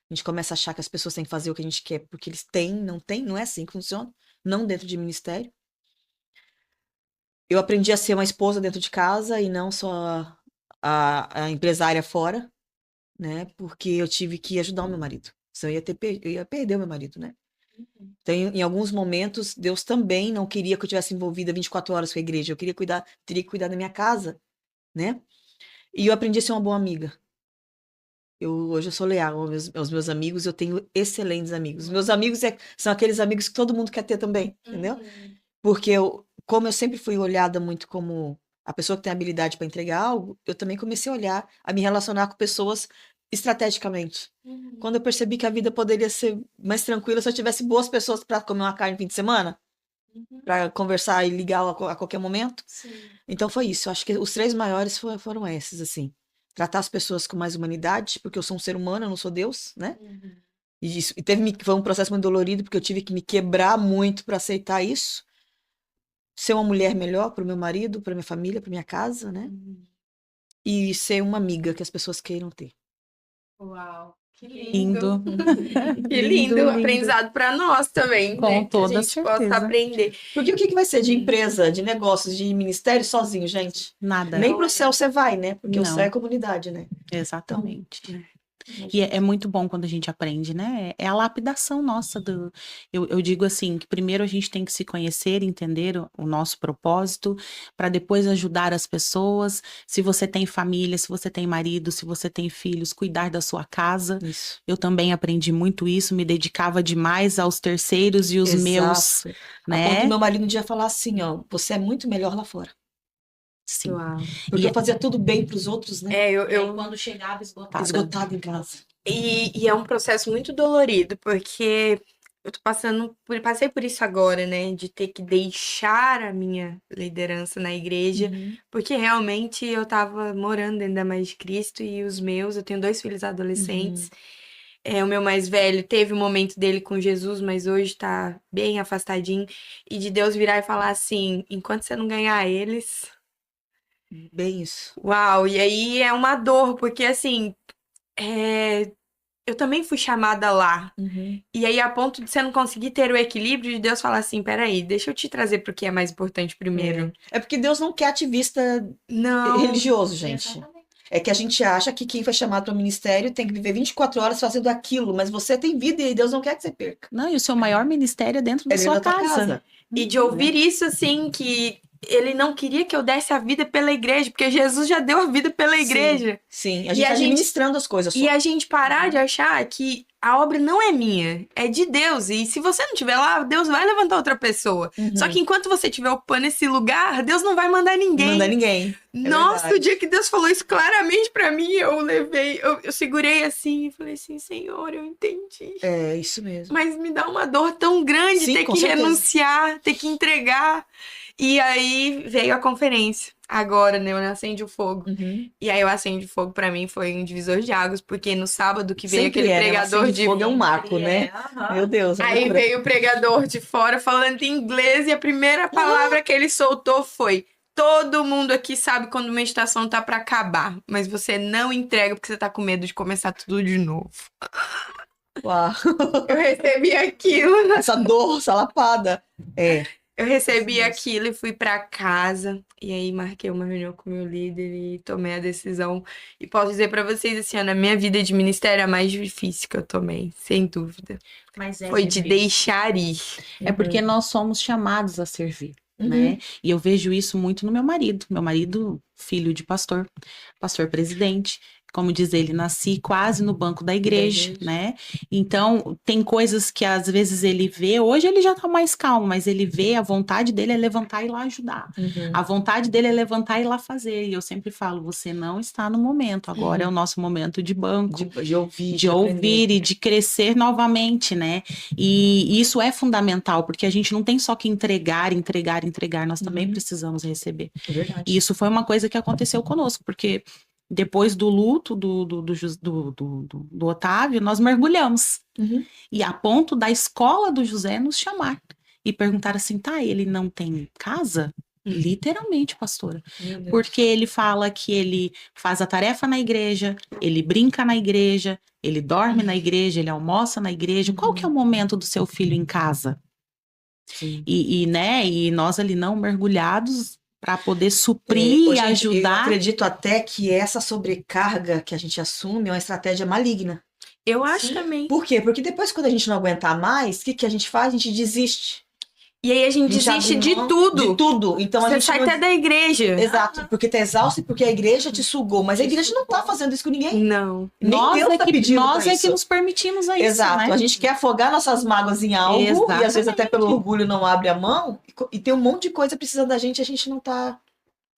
A gente começa a achar que as pessoas têm que fazer o que a gente quer porque eles têm, não é assim que funciona, não dentro de ministério. Eu aprendi a ser uma esposa dentro de casa e não só a empresária fora, né? Porque eu tive que ajudar o meu marido. Senão eu ia perder o meu marido, né? Então, em alguns momentos, Deus também não queria que eu tivesse envolvida 24 horas com a igreja. Eu teria que cuidar da minha casa, né? E eu aprendi a ser uma boa amiga. Hoje eu sou leal aos meus amigos, eu tenho excelentes amigos. Meus amigos são aqueles amigos que todo mundo quer ter também, entendeu? Porque como eu sempre fui olhada muito como a pessoa que tem habilidade para entregar algo, eu também comecei a me relacionar com pessoas estrategicamente. Quando eu percebi que a vida poderia ser mais tranquila se eu tivesse boas pessoas para comer uma carne no fim de semana, para conversar e ligar a qualquer momento. Sim. Então foi isso. Eu acho que os 3 maiores foram esses, assim. Tratar as pessoas com mais humanidade, porque eu sou um ser humano, eu não sou Deus, né? Foi um processo muito dolorido, porque eu tive que me quebrar muito para aceitar isso. Ser uma mulher melhor para o meu marido, para minha família, para minha casa, né? E ser uma amiga que as pessoas queiram ter. Uau, que Lindo. Que lindo, aprendizado para nós também, Com né? toda que a gente certeza. possa aprender. Porque o que vai ser de empresa, de negócios, de ministério sozinho, gente? Nada. Nem pro céu você vai, né? Porque o Não. céu é comunidade, né? Exatamente. E é muito bom quando a gente aprende, né? É a lapidação nossa eu digo assim, que primeiro a gente tem que se conhecer, entender o nosso propósito, para depois ajudar as pessoas. Se você tem família, se você tem marido, se você tem filhos, cuidar da sua casa. Isso. Eu também aprendi muito isso, me dedicava demais aos terceiros e os meus, A né? ponto do meu marido um dia falar assim, ó, você é muito melhor lá fora. Sim. Uau. Porque eu fazia tudo bem pros outros, né? Eu quando chegava Esgotada em casa. E é um processo muito dolorido, porque eu passei por isso agora, né? De ter que deixar a minha liderança na igreja, porque realmente eu tava morando ainda mais de Cristo e os meus, eu tenho 2 filhos adolescentes. O meu mais velho teve o momento dele com Jesus, mas hoje tá bem afastadinho. E de Deus virar e falar assim: enquanto você não ganhar eles. Bem isso. Uau, e aí é uma dor, porque assim. Eu também fui chamada lá. E aí, a ponto de você não conseguir ter o equilíbrio de Deus falar assim: peraí, deixa eu te trazer pro que é mais importante primeiro. É porque Deus não quer ativista Não. religioso, gente. É que a gente acha que quem foi chamado para o ministério tem que viver 24 horas fazendo aquilo, mas você tem vida e Deus não quer que você perca. Não, e o seu maior ministério é dentro da dentro sua da tua casa. E de ouvir isso, assim, que ele não queria que eu desse a vida pela igreja, porque Jesus já deu a vida pela igreja. Sim, a E gente a tá gente- administrando as coisas só. E a gente parar de achar que a obra não é minha, é de Deus. E se você não estiver lá, Deus vai levantar outra pessoa. Só que enquanto você estiver ocupando esse lugar, Deus não vai mandar Não ninguém. manda ninguém. Nossa, verdade. o dia que Deus falou isso claramente pra mim, eu segurei assim e falei assim: Senhor, eu entendi. É isso mesmo. Mas me dá uma dor tão grande Sim, ter com que certeza. renunciar, ter que entregar. E aí veio a conferência. Agora, né? Eu acende o fogo. E aí, o acende o fogo pra mim foi um divisor de águas, porque no sábado que veio Sempre aquele é, né? pregador Acende de. fogo é um marco, né? Meu Deus. é Aí loucura. veio o pregador de fora falando em inglês e a primeira palavra que ele soltou foi: todo mundo aqui sabe quando uma estação tá pra acabar, mas você não entrega porque você tá com medo de começar tudo de novo. Uau. Eu recebi aquilo. Essa dor, essa lapada. É. Eu recebi Isso mesmo. aquilo e fui pra casa. E aí marquei uma reunião com o meu líder e tomei a decisão. E posso dizer pra vocês, assim, ó, na minha vida de ministério, a mais difícil que eu tomei, sem dúvida. Mas Foi de deixar ir. É porque nós somos chamados a servir, né? E eu vejo isso muito no meu marido. Meu marido, filho de pastor presidente. Como diz ele, nasci quase no banco da igreja, né? Então, tem coisas que às vezes ele vê, hoje ele já tá mais calmo, mas ele vê, a vontade dele é levantar e ir lá ajudar. A vontade dele é levantar e ir lá fazer. E eu sempre falo, você não está no momento, agora é o nosso momento de banco. De ouvir. De ouvir e de crescer novamente, né? E isso é fundamental, porque a gente não tem só que entregar, nós também precisamos receber. É verdade. E isso foi uma coisa que aconteceu conosco, porque depois do luto do Otávio, nós mergulhamos. E a ponto da escola do José nos chamar e perguntar assim, tá, ele não tem casa? Literalmente, pastora. Porque ele fala que ele faz a tarefa na igreja, ele brinca na igreja, ele dorme na igreja, ele almoça na igreja. Qual que é o momento do seu filho em casa? Sim. Né? E nós ali não mergulhados para poder suprir e Gente, ajudar. Eu acredito até que essa sobrecarga que a gente assume é uma estratégia maligna. Eu acho também. Por quê? Porque depois, quando a gente não aguentar mais, o que a gente faz? A gente desiste. E aí a gente desiste de tudo. De tudo. Então, a Você gente sai não... até da igreja. Exato, porque tá exausto e porque a igreja te sugou. Mas a igreja não tá fazendo isso com ninguém. Não. Nem Nós Deus tá pedindo nós pra é que isso. nos permitimos a isso, Exato, né? a gente quer afogar nossas mágoas em algo e às vezes até pelo Exatamente. orgulho não abre a mão e tem um monte de coisa precisando da gente e a gente não tá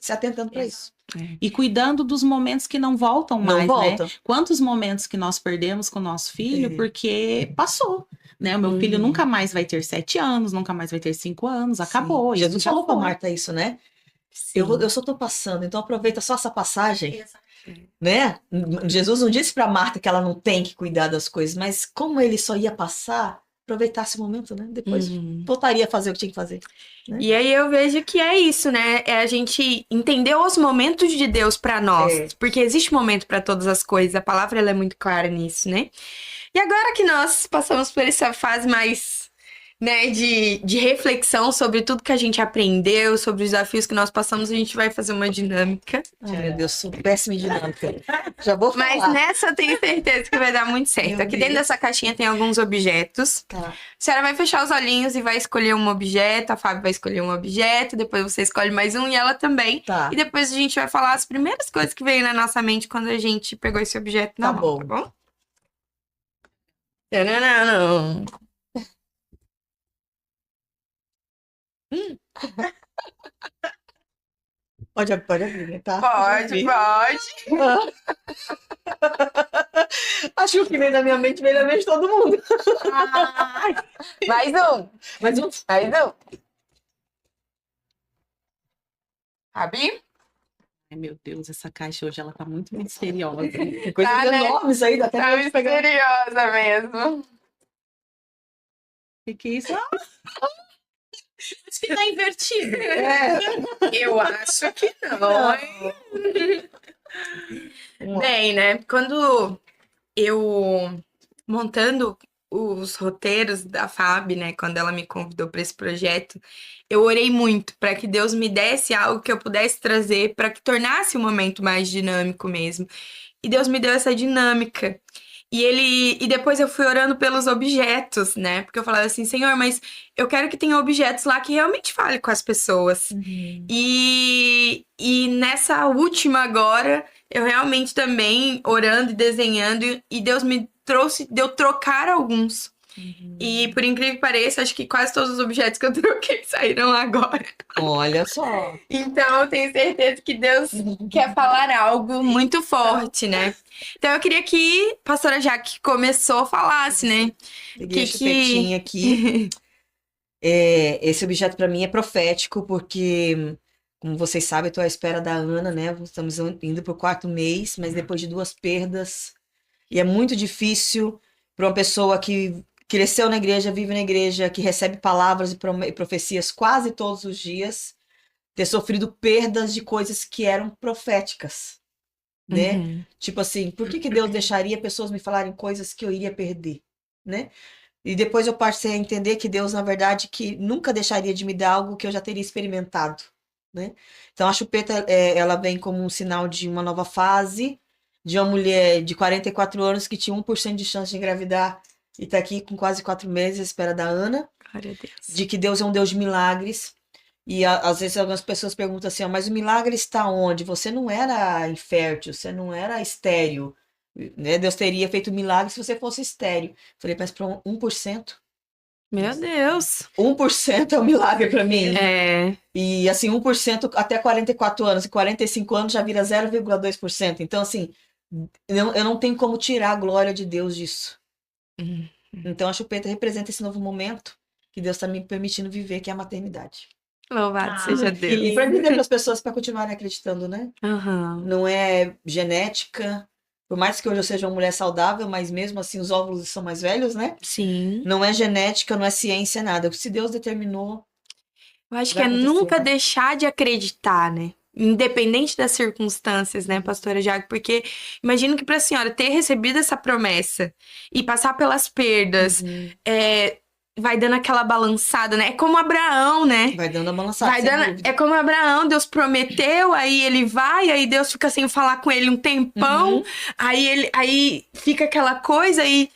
se atentando para isso. E cuidando dos momentos que não voltam Não mais, volta. né? Quantos momentos que nós perdemos com o nosso filho porque passou, né? O meu filho nunca mais vai ter 7 anos, nunca mais vai ter 5 anos, acabou. Sim. Jesus isso já falou pra foi. Marta isso, né? Sim. Eu só tô passando, então aproveita só essa passagem, né? Jesus não disse pra Marta que ela não tem que cuidar das coisas, mas como ele só ia passar, aproveitasse o momento, né? Depois voltaria a fazer o que tinha que fazer. Né? E aí eu vejo que é isso, né? É a gente entender os momentos de Deus pra nós. Porque existe momento pra todas as coisas. A palavra ela é muito clara nisso, né? E agora que nós passamos por essa fase mais, né, de reflexão sobre tudo que a gente aprendeu, sobre os desafios que nós passamos, a gente vai fazer uma dinâmica. Ai, meu Deus, sou péssima em dinâmica. Já vou falar. Mas nessa eu tenho certeza que vai dar muito certo. Aqui dentro dessa caixinha tem alguns objetos. Tá. A senhora vai fechar os olhinhos e vai escolher um objeto. A Fábio vai escolher um objeto. Depois você escolhe mais um e ela também. Tá. E depois a gente vai falar as primeiras coisas que veio na nossa mente quando a gente pegou esse objeto na mão, tá bom? Não. Pode abrir, tá? Pode. Acho que o que vem na minha mente vem na mente de todo mundo. Mais um. Mais um. Rabi? Ai, meu Deus, essa caixa hoje ela tá muito misteriosa. Coisas né? enormes aí, dá até Tá pra gente pegar. misteriosa mesmo. O que é isso? Acho que tá invertido. Eu acho que não, hein? Bem, né? Quando eu montando os roteiros da Fábio, né, quando ela me convidou para esse projeto, eu orei muito para que Deus me desse algo que eu pudesse trazer para que tornasse o momento mais dinâmico mesmo. E Deus me deu essa dinâmica. E depois eu fui orando pelos objetos, né? Porque eu falava assim, Senhor, mas eu quero que tenha objetos lá que realmente falem com as pessoas. E nessa última agora, eu realmente também orando e desenhando, e Deus me trouxe, deu trocar alguns. E por incrível que pareça, acho que quase todos os objetos que eu troquei saíram agora. Olha só. Então eu tenho certeza que Deus quer falar algo muito forte, né? Então eu queria que a pastora Jaque começou falasse, né? Peguei a chupetinha aqui. Esse objeto para mim é profético, porque, como vocês sabem, eu estou à espera da Ana, né? Estamos indo para o 4º mês, mas depois de 2 perdas. E é muito difícil para uma pessoa que cresceu na igreja, vive na igreja, que recebe palavras e profecias quase todos os dias, ter sofrido perdas de coisas que eram proféticas, né? Tipo assim, por que Deus deixaria pessoas me falarem coisas que eu iria perder, né? E depois eu passei a entender que Deus, na verdade, que nunca deixaria de me dar algo que eu já teria experimentado, né? Então a chupeta, ela vem como um sinal de uma nova fase, de uma mulher de 44 anos que tinha 1% de chance de engravidar e tá aqui com quase 4 meses à espera da Ana. Glória a Deus. De que Deus é um Deus de milagres. E às vezes algumas pessoas perguntam assim, mas o milagre está onde? Você não era infértil, você não era estéril, né? Deus teria feito milagre se você fosse estéril. Falei, mas para 1%? Meu Deus. 1% é um milagre para mim. E assim, 1% até 44 anos, e 45 anos já vira 0,2%. Então, assim, eu não tenho como tirar a glória de Deus disso. Então, a chupeta representa esse novo momento que Deus está me permitindo viver, que é a maternidade. Louvado seja Deus. E para dizer para as pessoas para continuarem acreditando, né? Não é genética, por mais que hoje eu seja uma mulher saudável, mas mesmo assim os óvulos são mais velhos, né? Sim. Não é genética, não é ciência, nada. Se Deus determinou. Eu acho que é nunca deixar de acreditar, né? Independente das circunstâncias, né, pastora Jaque? Porque imagino que para a senhora ter recebido essa promessa e passar pelas perdas, vai dando aquela balançada, né? É como Abraão, né? Vai dando a balançada, é como Abraão, Deus prometeu, aí ele vai, aí Deus fica sem falar com ele um tempão, aí fica aquela coisa e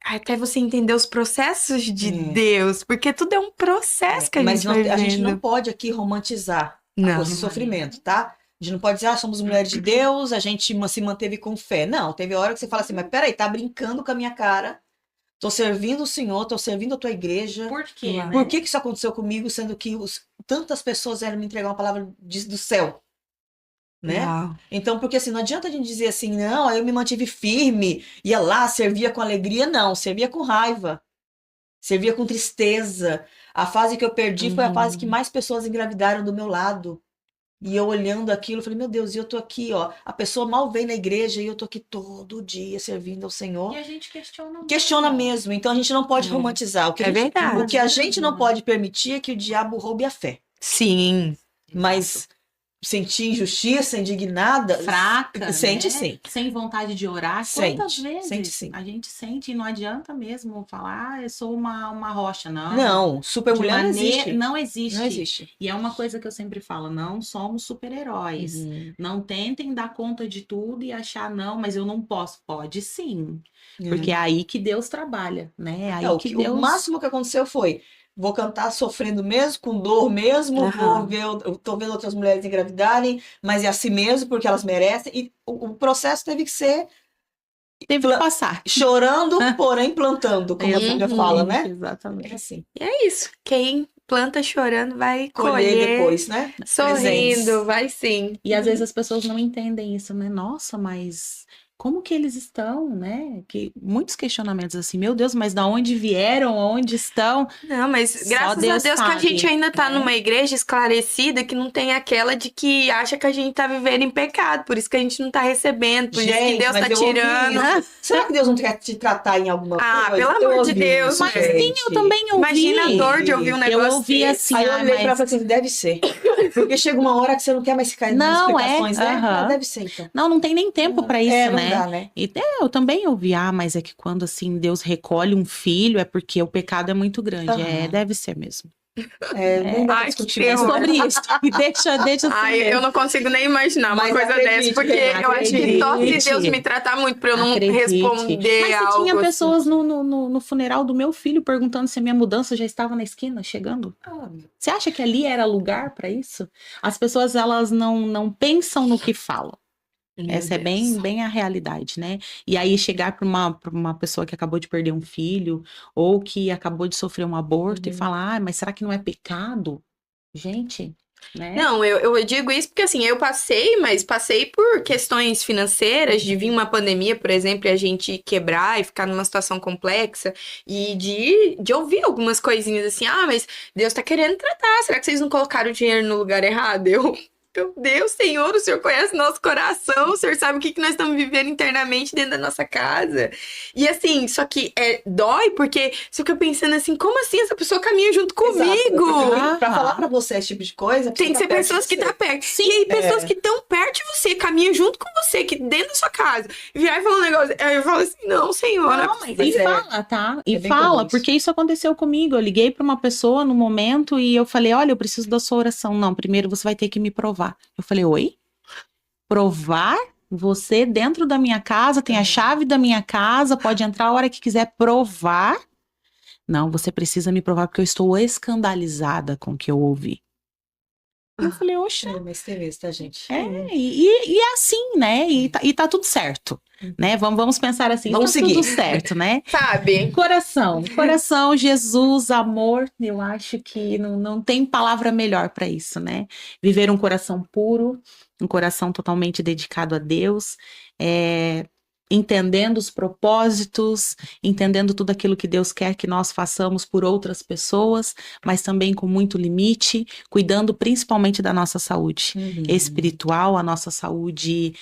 até você entender os processos de Deus, porque tudo é um processo que a gente vai vivendo. A gente não pode aqui romantizar esse sofrimento, tá? A gente não pode dizer, somos mulheres de Deus, a gente se manteve com fé. Não, teve hora que você fala assim, mas peraí, tá brincando com a minha cara. Tô servindo o Senhor, tô servindo a tua igreja. Por quê? Né? Por que isso aconteceu comigo, sendo que tantas pessoas vieram me entregar uma palavra do céu? Né? Uau. Então, porque assim, não adianta a gente dizer assim, não, aí eu me mantive firme, ia lá, servia com alegria, não, servia com raiva, servia com tristeza. A fase que eu perdi foi a fase que mais pessoas engravidaram do meu lado, E eu olhando aquilo, eu falei, meu Deus, e eu tô aqui, ó. A pessoa mal vem na igreja e eu tô aqui todo dia servindo ao Senhor. E a gente questiona Questiona mesmo. Então a gente não pode romantizar. É verdade. O que a gente não pode permitir é que o diabo roube a fé. Sim. Mas sentir injustiça, indignada, fraca, sente né? sim. Sem vontade de orar. Sente, Quantas vezes sente sim. a gente sente e não adianta mesmo falar, eu sou uma rocha, não. Não, super mulher não existe. Não existe. Não existe. E é uma coisa que eu sempre falo, não somos super-heróis. Não tentem dar conta de tudo e achar, não, mas eu não posso. Pode sim. Porque é aí que Deus trabalha, né? É aí que Deus... O máximo que aconteceu foi, vou cantar sofrendo mesmo, com dor mesmo, vou ver, eu tô vendo outras mulheres engravidarem, mas é assim mesmo, porque elas merecem. E o processo teve que ser... Teve que passar. Chorando, porém plantando, como a Bíblia fala, né? Exatamente. É assim. E é isso. Quem planta chorando vai Colher depois, né? Sorrindo, Presentes. vai sim. E às vezes as pessoas não entendem isso, né? Nossa, mas como que eles estão, né? Que muitos questionamentos assim, meu Deus, mas da onde vieram, onde estão? Não, mas Só graças a Deus Deus que a sabe, gente ainda tá né? numa igreja esclarecida que não tem aquela de que acha que a gente tá vivendo em pecado, por isso que a gente não tá recebendo, por isso que Gente, Deus mas tá eu ouvi tirando. isso. Será que Deus não quer te tratar em alguma Ah, coisa? pelo Eu amor de ouvi Deus, isso, mas Sim, gente. eu também ouvi. Imagina a dor de ouvir um negócio Eu ouvi desse. assim, Aí eu olhei pra ela e mas... falei assim, deve ser. Porque chega uma hora que você não quer mais ficar dando Não, explicações, né? aham. Ah, deve ser, então. Não tem nem tempo pra isso, não né? dá, né? E eu também ouvi, mas é que quando assim Deus recolhe um filho é porque o pecado é muito grande. Aham. Deve ser mesmo. Nem dá pra Ai, discutir que mais terror. sobre Sobre isso. E deixa assim Ai, eu mesmo. não consigo nem imaginar uma Mas coisa acredite, dessa, porque eu acho que só se acredite. Deus me tratar muito pra eu não Acredite. responder Mas se algo tinha assim. pessoas no funeral do meu filho perguntando se a minha mudança já estava na esquina, chegando. Você acha que ali era lugar para isso? As pessoas, elas não pensam no que falam. Meu Essa é Deus. bem a realidade, né? E aí chegar para uma pessoa que acabou de perder um filho ou que acabou de sofrer um aborto e falar, mas será que não é pecado? Gente, né? Não, eu digo isso porque assim, eu passei por questões financeiras, de vir uma pandemia, por exemplo, e a gente quebrar e ficar numa situação complexa, e de ouvir algumas coisinhas assim, mas Deus tá querendo tratar, será que vocês não colocaram o dinheiro no lugar errado? Meu Deus, Senhor, o Senhor conhece nosso coração, o Senhor sabe o que nós estamos vivendo internamente dentro da nossa casa. E assim, só que dói, porque você fica pensando assim, como assim essa pessoa caminha junto comigo? Exato. Pra falar pra você esse tipo de coisa, Tem que ser pessoas que estão perto. Sim, e aí, pessoas que estão perto de você, caminham junto com você, que dentro da sua casa. Virar e falar um negócio. Aí eu falo assim, não, Senhor. Não, mas fala, tá? E fala, porque isso aconteceu comigo. Eu liguei para uma pessoa no momento e eu falei, olha, eu preciso da sua oração. Não, primeiro você vai ter que me provar. Eu falei, oi? Provar? Você dentro da minha casa, tem a chave da minha casa, pode entrar a hora que quiser provar. Não, você precisa me provar porque eu estou escandalizada com o que eu ouvi. Eu falei, oxa. Mas teve isso, tá, gente? E é assim, né? E tá tudo certo, né? Vamos pensar assim, vamos tá seguir. tudo certo, né? Sabe? Coração, Jesus, amor, eu acho que não tem palavra melhor para isso, né? Viver um coração puro, um coração totalmente dedicado a Deus, entendendo os propósitos, entendendo tudo aquilo que Deus quer que nós façamos por outras pessoas, mas também com muito limite, cuidando principalmente da nossa saúde espiritual, a nossa saúde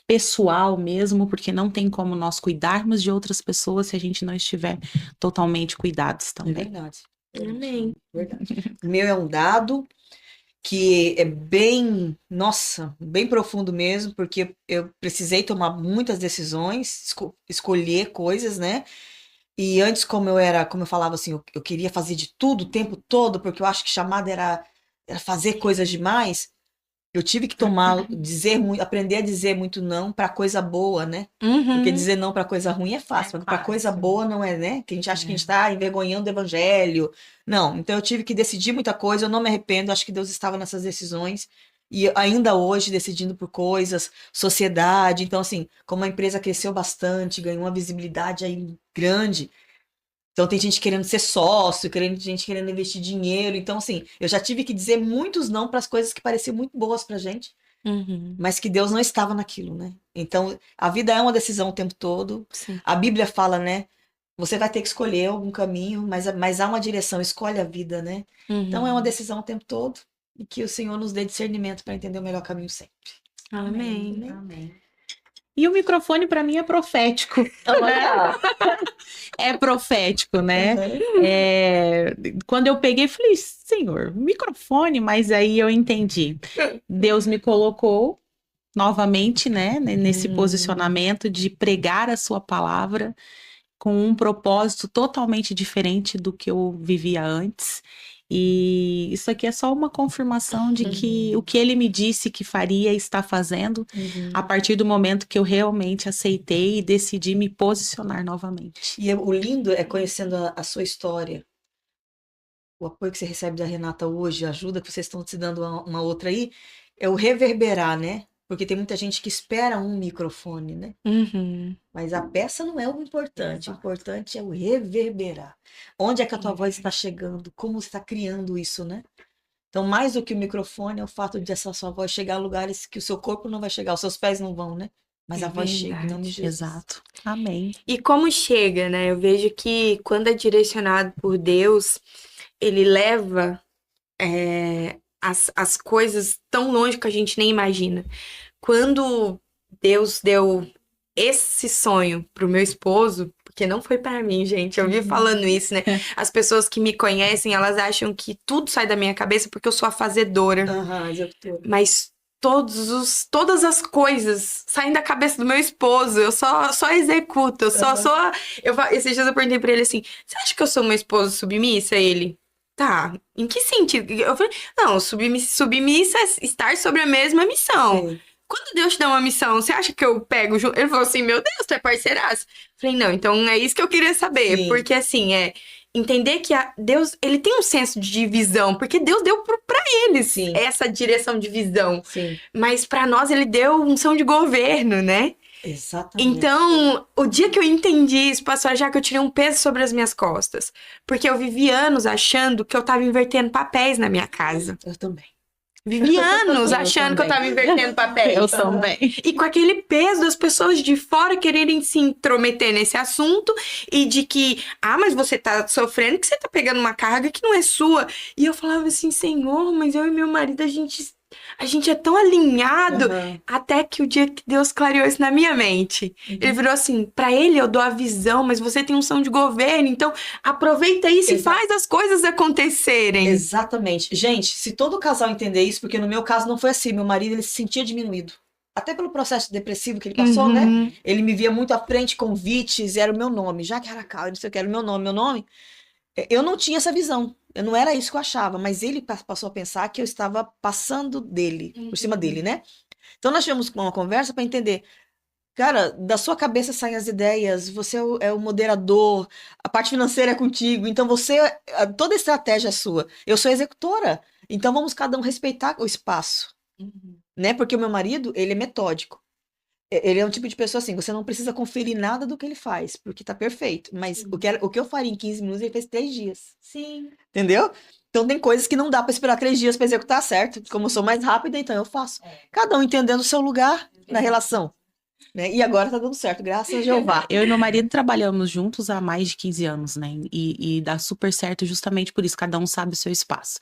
pessoal mesmo, porque não tem como nós cuidarmos de outras pessoas se a gente não estiver totalmente cuidados também. É verdade. Amém. Verdade. O meu é um dado que é bem, nossa, bem profundo mesmo, porque eu precisei tomar muitas decisões, escolher coisas, né? E antes, como eu falava assim, eu queria fazer de tudo o tempo todo, porque eu acho que chamada era fazer coisas demais. Eu tive que aprender a dizer muito não para coisa boa, né? Porque dizer não para coisa ruim é fácil, mas para coisa boa não é, né? Que a gente acha que a gente está envergonhando o evangelho. Não, então eu tive que decidir muita coisa, eu não me arrependo, acho que Deus estava nessas decisões. E ainda hoje decidindo por coisas, sociedade. Então, assim, como a empresa cresceu bastante, ganhou uma visibilidade aí grande. Então tem gente querendo ser sócio, gente querendo investir dinheiro. Então, assim, eu já tive que dizer muitos não para as coisas que pareciam muito boas pra gente, mas que Deus não estava naquilo, né? Então, a vida é uma decisão o tempo todo. Sim. A Bíblia fala, né? Você vai ter que escolher algum caminho, mas há uma direção, escolhe a vida, né? Então é uma decisão o tempo todo. E que o Senhor nos dê discernimento para entender o melhor caminho sempre. Amém. Amém. E o microfone para mim é profético. É profético, né? Quando eu peguei, falei, Senhor, microfone, mas aí eu entendi. Deus me colocou novamente, né, nesse posicionamento de pregar a sua palavra com um propósito totalmente diferente do que eu vivia antes. E isso aqui é só uma confirmação de que o que ele me disse que faria está fazendo a partir do momento que eu realmente aceitei e decidi me posicionar novamente. E o lindo é conhecendo a sua história, o apoio que você recebe da Renata hoje, a ajuda que vocês estão se dando uma outra aí, é o reverberar, né? Porque tem muita gente que espera um microfone, né? Mas a peça não é o importante. O importante é o reverberar. Onde é que a tua voz está chegando? Como você está criando isso, né? Então, mais do que o microfone, é o fato de essa sua voz chegar a lugares que o seu corpo não vai chegar, os seus pés não vão, né? Mas a voz chega, em nome de Jesus. Exato. Amém. E como chega, né? Eu vejo que quando é direcionado por Deus, ele leva as coisas tão longe que a gente nem imagina. Quando Deus deu esse sonho pro meu esposo, porque não foi para mim, gente, eu vi falando isso, né? As pessoas que me conhecem, elas acham que tudo sai da minha cabeça porque eu sou a fazedora. Executora. Mas todas as coisas saem da cabeça do meu esposo, eu só executo, esses dias eu perguntei pra ele assim, você acha que eu sou uma esposa submissa? Ele, tá, em que sentido? Eu falei, não, submissa é estar sobre a mesma missão. Sim. Quando Deus te dá uma missão, você acha que eu pego junto? Ele falou assim, meu Deus, tu é parceiraço. Eu falei, não, então é isso que eu queria saber. Sim. Porque assim, entender que Deus, ele tem um senso de divisão, porque Deus deu pra eles essa direção de visão. Sim. Mas pra nós ele deu unção de governo, né? Exatamente. Então, o dia que eu entendi isso, pastor, já que eu tirei um peso sobre as minhas costas, porque eu vivi anos achando que eu tava invertendo papéis na minha casa. Eu também. Vivi anos achando que eu tava invertendo papéis. Eu também. E com aquele peso das pessoas de fora quererem se intrometer nesse assunto e de que, mas você tá sofrendo que você tá pegando uma carga que não é sua. E eu falava assim, Senhor, mas eu e meu marido, a gente é tão alinhado, até que o dia que Deus clareou isso na minha mente. Ele virou assim, pra ele eu dou a visão, mas você tem unção de governo, então aproveita isso e faz as coisas acontecerem. Exatamente. Gente, se todo casal entender isso, porque no meu caso não foi assim, meu marido ele se sentia diminuído. Até pelo processo depressivo que ele passou, né? Ele me via muito à frente, convites, era o meu nome. Já que era Cal, não sei o que, era o meu nome. Eu não tinha essa visão. Eu não era isso que eu achava, mas ele passou a pensar que eu estava passando dele, por cima dele, né? Então nós tivemos uma conversa para entender, cara, da sua cabeça saem as ideias, você é o moderador, a parte financeira é contigo, então toda a estratégia é sua. Eu sou executora, então vamos cada um respeitar o espaço, né? Porque o meu marido, ele é metódico. Ele é um tipo de pessoa assim, você não precisa conferir nada do que ele faz, porque tá perfeito. Mas o que eu faria em 15 minutos, ele fez 3 dias. Sim. Entendeu? Então tem coisas que não dá para esperar 3 dias para executar, certo? Como eu sou mais rápida, então eu faço. Cada um entendendo o seu lugar na relação. Né? E agora tá dando certo, graças a Jeová. Eu e meu marido trabalhamos juntos há mais de 15 anos, né? E dá super certo justamente por isso, cada um sabe o seu espaço.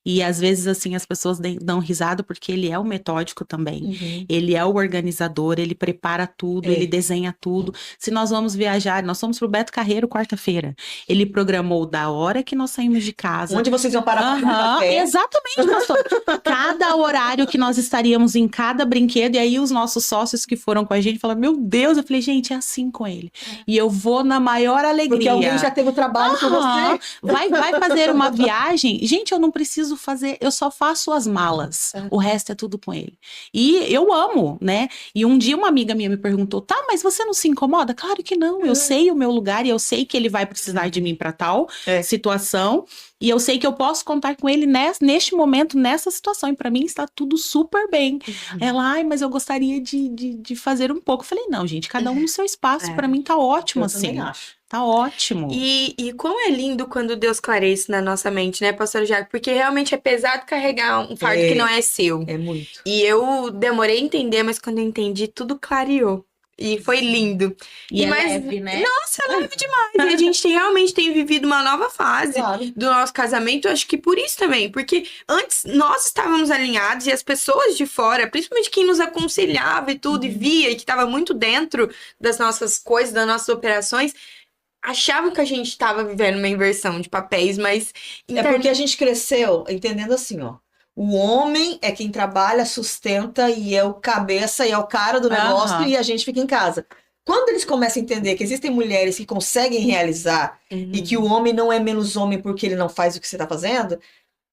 E às vezes, assim, as pessoas dão risada porque ele é o metódico também. Ele é o organizador, ele prepara tudo, ele desenha tudo. Se nós vamos viajar, nós fomos pro Beto Carreiro quarta-feira. Ele programou da hora que nós saímos de casa. Onde vocês iam parar pra café. Exatamente, pastor. Cada horário que nós estaríamos em cada brinquedo, e aí os nossos sócios que foram com a gente falaram, meu Deus, eu falei, gente, é assim com ele. E eu vou na maior alegria. Porque alguém já teve o trabalho com você. Vai fazer uma viagem. Gente, eu não preciso fazer, eu só faço as malas. O resto é tudo com ele. E eu amo, né? E um dia uma amiga minha me perguntou, tá, mas você não se incomoda? Claro que não, eu sei o meu lugar e eu sei que ele vai precisar de mim para tal situação. E eu sei que eu posso contar com ele neste momento, nessa situação. E pra mim está tudo super bem. Ela, mas eu gostaria de fazer um pouco. Eu falei, não, gente, cada um no seu espaço. Pra mim tá ótimo, eu assim. também acho. Tá ótimo. E como é lindo quando Deus clareia isso na nossa mente, né, pastor Jaco? Porque realmente é pesado carregar um fardo que não é seu. É muito. E eu demorei a entender, mas quando eu entendi, tudo clareou. E foi lindo. E é leve, né? Nossa, é leve demais. E a gente realmente tem vivido uma nova fase do nosso casamento. Eu acho que por isso também. Porque antes nós estávamos alinhados e as pessoas de fora, principalmente quem nos aconselhava e tudo, e via, e que estava muito dentro das nossas coisas, das nossas operações, achavam que a gente estava vivendo uma inversão de papéis, mas... É porque a gente cresceu entendendo assim, ó. O homem é quem trabalha, sustenta e é o cabeça e é o cara do negócio e a gente fica em casa. Quando eles começam a entender que existem mulheres que conseguem realizar e que o homem não é menos homem porque ele não faz o que você está fazendo,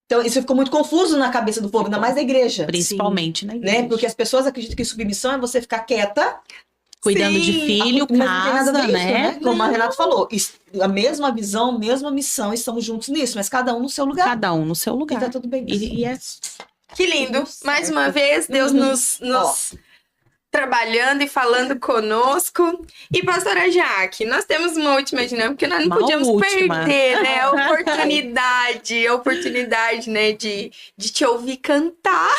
então isso ficou muito confuso na cabeça do povo, ainda mais na igreja. Principalmente na igreja. Né? Porque as pessoas acreditam que submissão é você ficar quieta, cuidando de filho, casa, né? Como a Renata falou, a mesma visão, a mesma missão, estamos juntos nisso, mas cada um no seu lugar. Cada um no seu lugar. E tá tudo bem. Que lindo. Mais uma vez, Deus nos trabalhando e falando conosco. E pastora Jaque, nós temos uma última dinâmica que nós não podíamos perder, né? A oportunidade, né, de te ouvir cantar.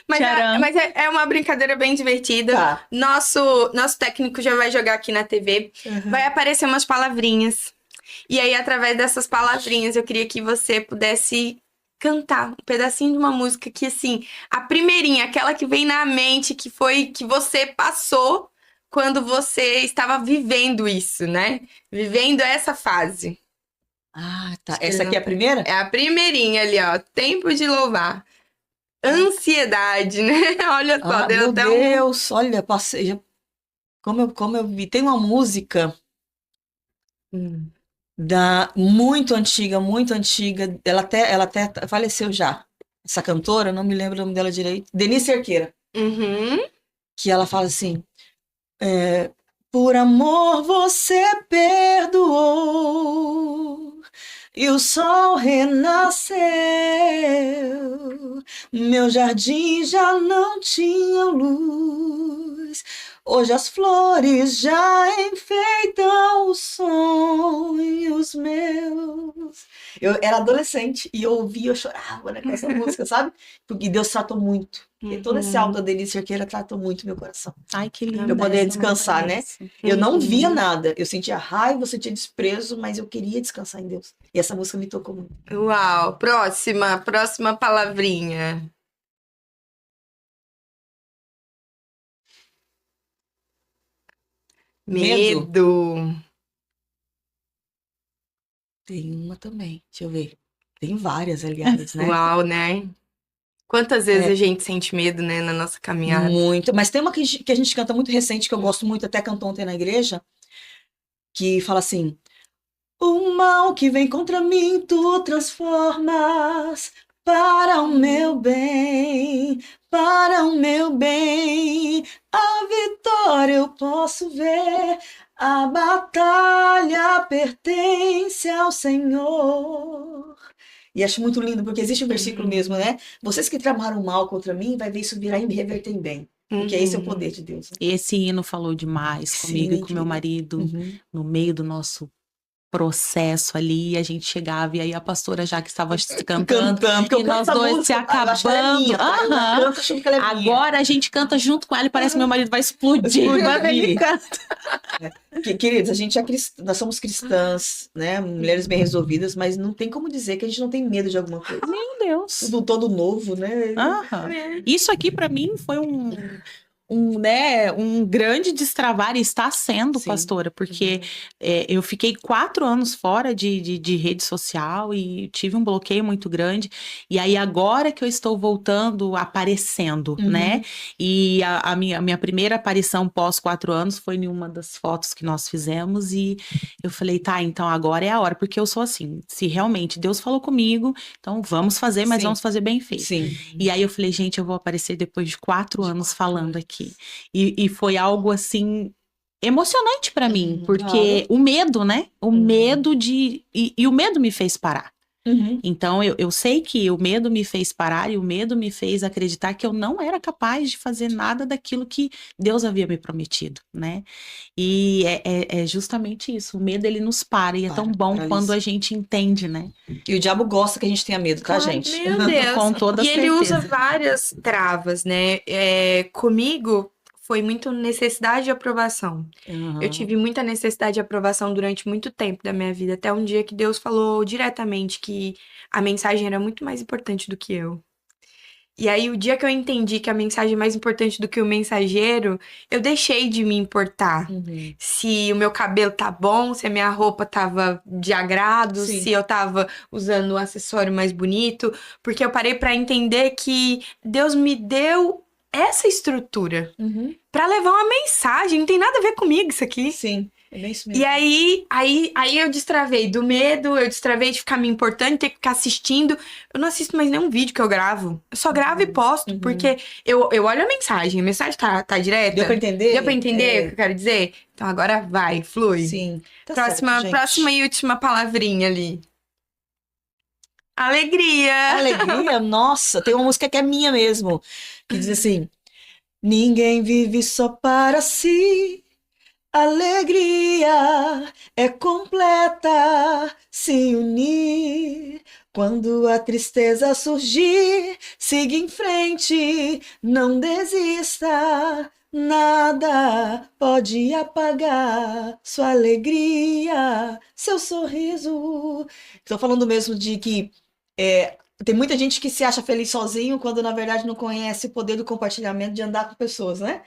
Mas é uma brincadeira bem divertida. Tá. Nosso técnico já vai jogar aqui na TV. Vai aparecer umas palavrinhas. E aí, através dessas palavrinhas, eu queria que você pudesse cantar um pedacinho de uma música que, assim, a primeirinha, aquela que vem na mente, que foi que você passou quando você estava vivendo isso, né? Vivendo essa fase. Ah, tá. Essa aqui é a primeira? É a primeirinha ali, ó. Tempo de louvar. Ansiedade, né? Olha só, meu Deus, olha, passei. Como eu vi, tem uma música muito antiga, ela até faleceu já. Essa cantora, não me lembro o nome dela direito, Denise Cerqueira. Que ela fala assim: por amor você perdoou e o sol renasceu, meu jardim já não tinha luz, hoje as flores já enfeitam os sonhos meus. Eu era adolescente e eu ouvia, eu chorava, né, com essa música, sabe? Porque Deus tratou muito. E todo esse álbum da Denise Cerqueira tratou muito meu coração. Ai, que lindo. Eu poder descansar, né? Eu não via nada. Eu sentia raiva, eu sentia desprezo, mas eu queria descansar em Deus. E essa música me tocou muito. Uau! Próxima palavrinha. Medo. Tem uma também. Deixa eu ver. Tem várias, aliás, né? Uau, né? Quantas vezes a gente sente medo, né, na nossa caminhada? Muito. Mas tem uma que a gente canta muito recente, que eu gosto muito, até cantou ontem na igreja, que fala assim: o mal que vem contra mim, tu transformas para o meu bem, para o meu bem. A vitória eu posso ver, a batalha pertence ao Senhor. E acho muito lindo, porque existe um versículo mesmo, né? Vocês que tramaram mal contra mim, vai ver isso virar e me reverter em bem. Porque esse é o poder de Deus. Né? Esse hino falou demais comigo e com meu marido, no meio do nosso processo ali, a gente chegava e aí a pastora já que estava cantando e nós dois se acabando. Agora a gente canta junto com ela e parece que meu marido vai explodir. Queridos, nós somos cristãs, né? Mulheres bem resolvidas, mas não tem como dizer que a gente não tem medo de alguma coisa. Meu Deus. Tudo todo novo, né? Isso aqui para mim foi um grande destravar, e está sendo, pastora, porque eu fiquei 4 anos fora de rede social e tive um bloqueio muito grande, e aí agora que eu estou voltando, aparecendo, né? E a minha primeira aparição pós 4 anos foi em uma das fotos que nós fizemos, e eu falei, tá, então agora é a hora, porque eu sou assim, se realmente Deus falou comigo, então vamos fazer, mas vamos fazer bem feito. E aí eu falei, gente, eu vou aparecer depois de 4 anos falando aqui. E foi algo assim emocionante para mim, porque o medo, né? O medo e o medo me fez parar. Então eu sei que o medo me fez parar e o medo me fez acreditar que eu não era capaz de fazer nada daquilo que Deus havia me prometido, né? E é justamente isso, o medo ele nos para e é tão bom quando a gente entende, né? E o diabo gosta que a gente tenha medo, tá, gente? Meu Deus! Com toda certeza. Ele usa várias travas, né? Comigo foi muito necessidade de aprovação. Uhum. Eu tive muita necessidade de aprovação durante muito tempo da minha vida, até um dia que Deus falou diretamente que a mensagem era muito mais importante do que eu. E aí, o dia que eu entendi que a mensagem é mais importante do que o mensageiro, eu deixei de me importar. Uhum. Se o meu cabelo tá bom, se a minha roupa tava de agrado, Sim. se eu tava usando um acessório mais bonito, porque eu parei pra entender que Deus me deu essa estrutura Uhum. pra levar uma mensagem. Não tem nada a ver comigo isso aqui. Sim, é bem isso mesmo. E aí eu destravei do medo, eu destravei de ficar me importando, ter que ficar assistindo. Eu não assisto mais nenhum vídeo que eu gravo. Eu só gravo e posto, Uhum. porque eu olho a mensagem tá direta. Deu pra entender? Deu pra entender o que eu quero dizer? Então agora vai, flui. Sim. Tá próxima, certo, gente. próxima e última palavrinha ali. Alegria. Alegria, nossa, tem uma música que é minha mesmo, que diz assim: ninguém vive só para si, alegria é completa se unir. Quando a tristeza surgir, siga em frente, não desista. Nada pode apagar sua alegria, seu sorriso. Estou falando mesmo de que tem muita gente que se acha feliz sozinho, quando na verdade não conhece o poder do compartilhamento, de andar com pessoas, né?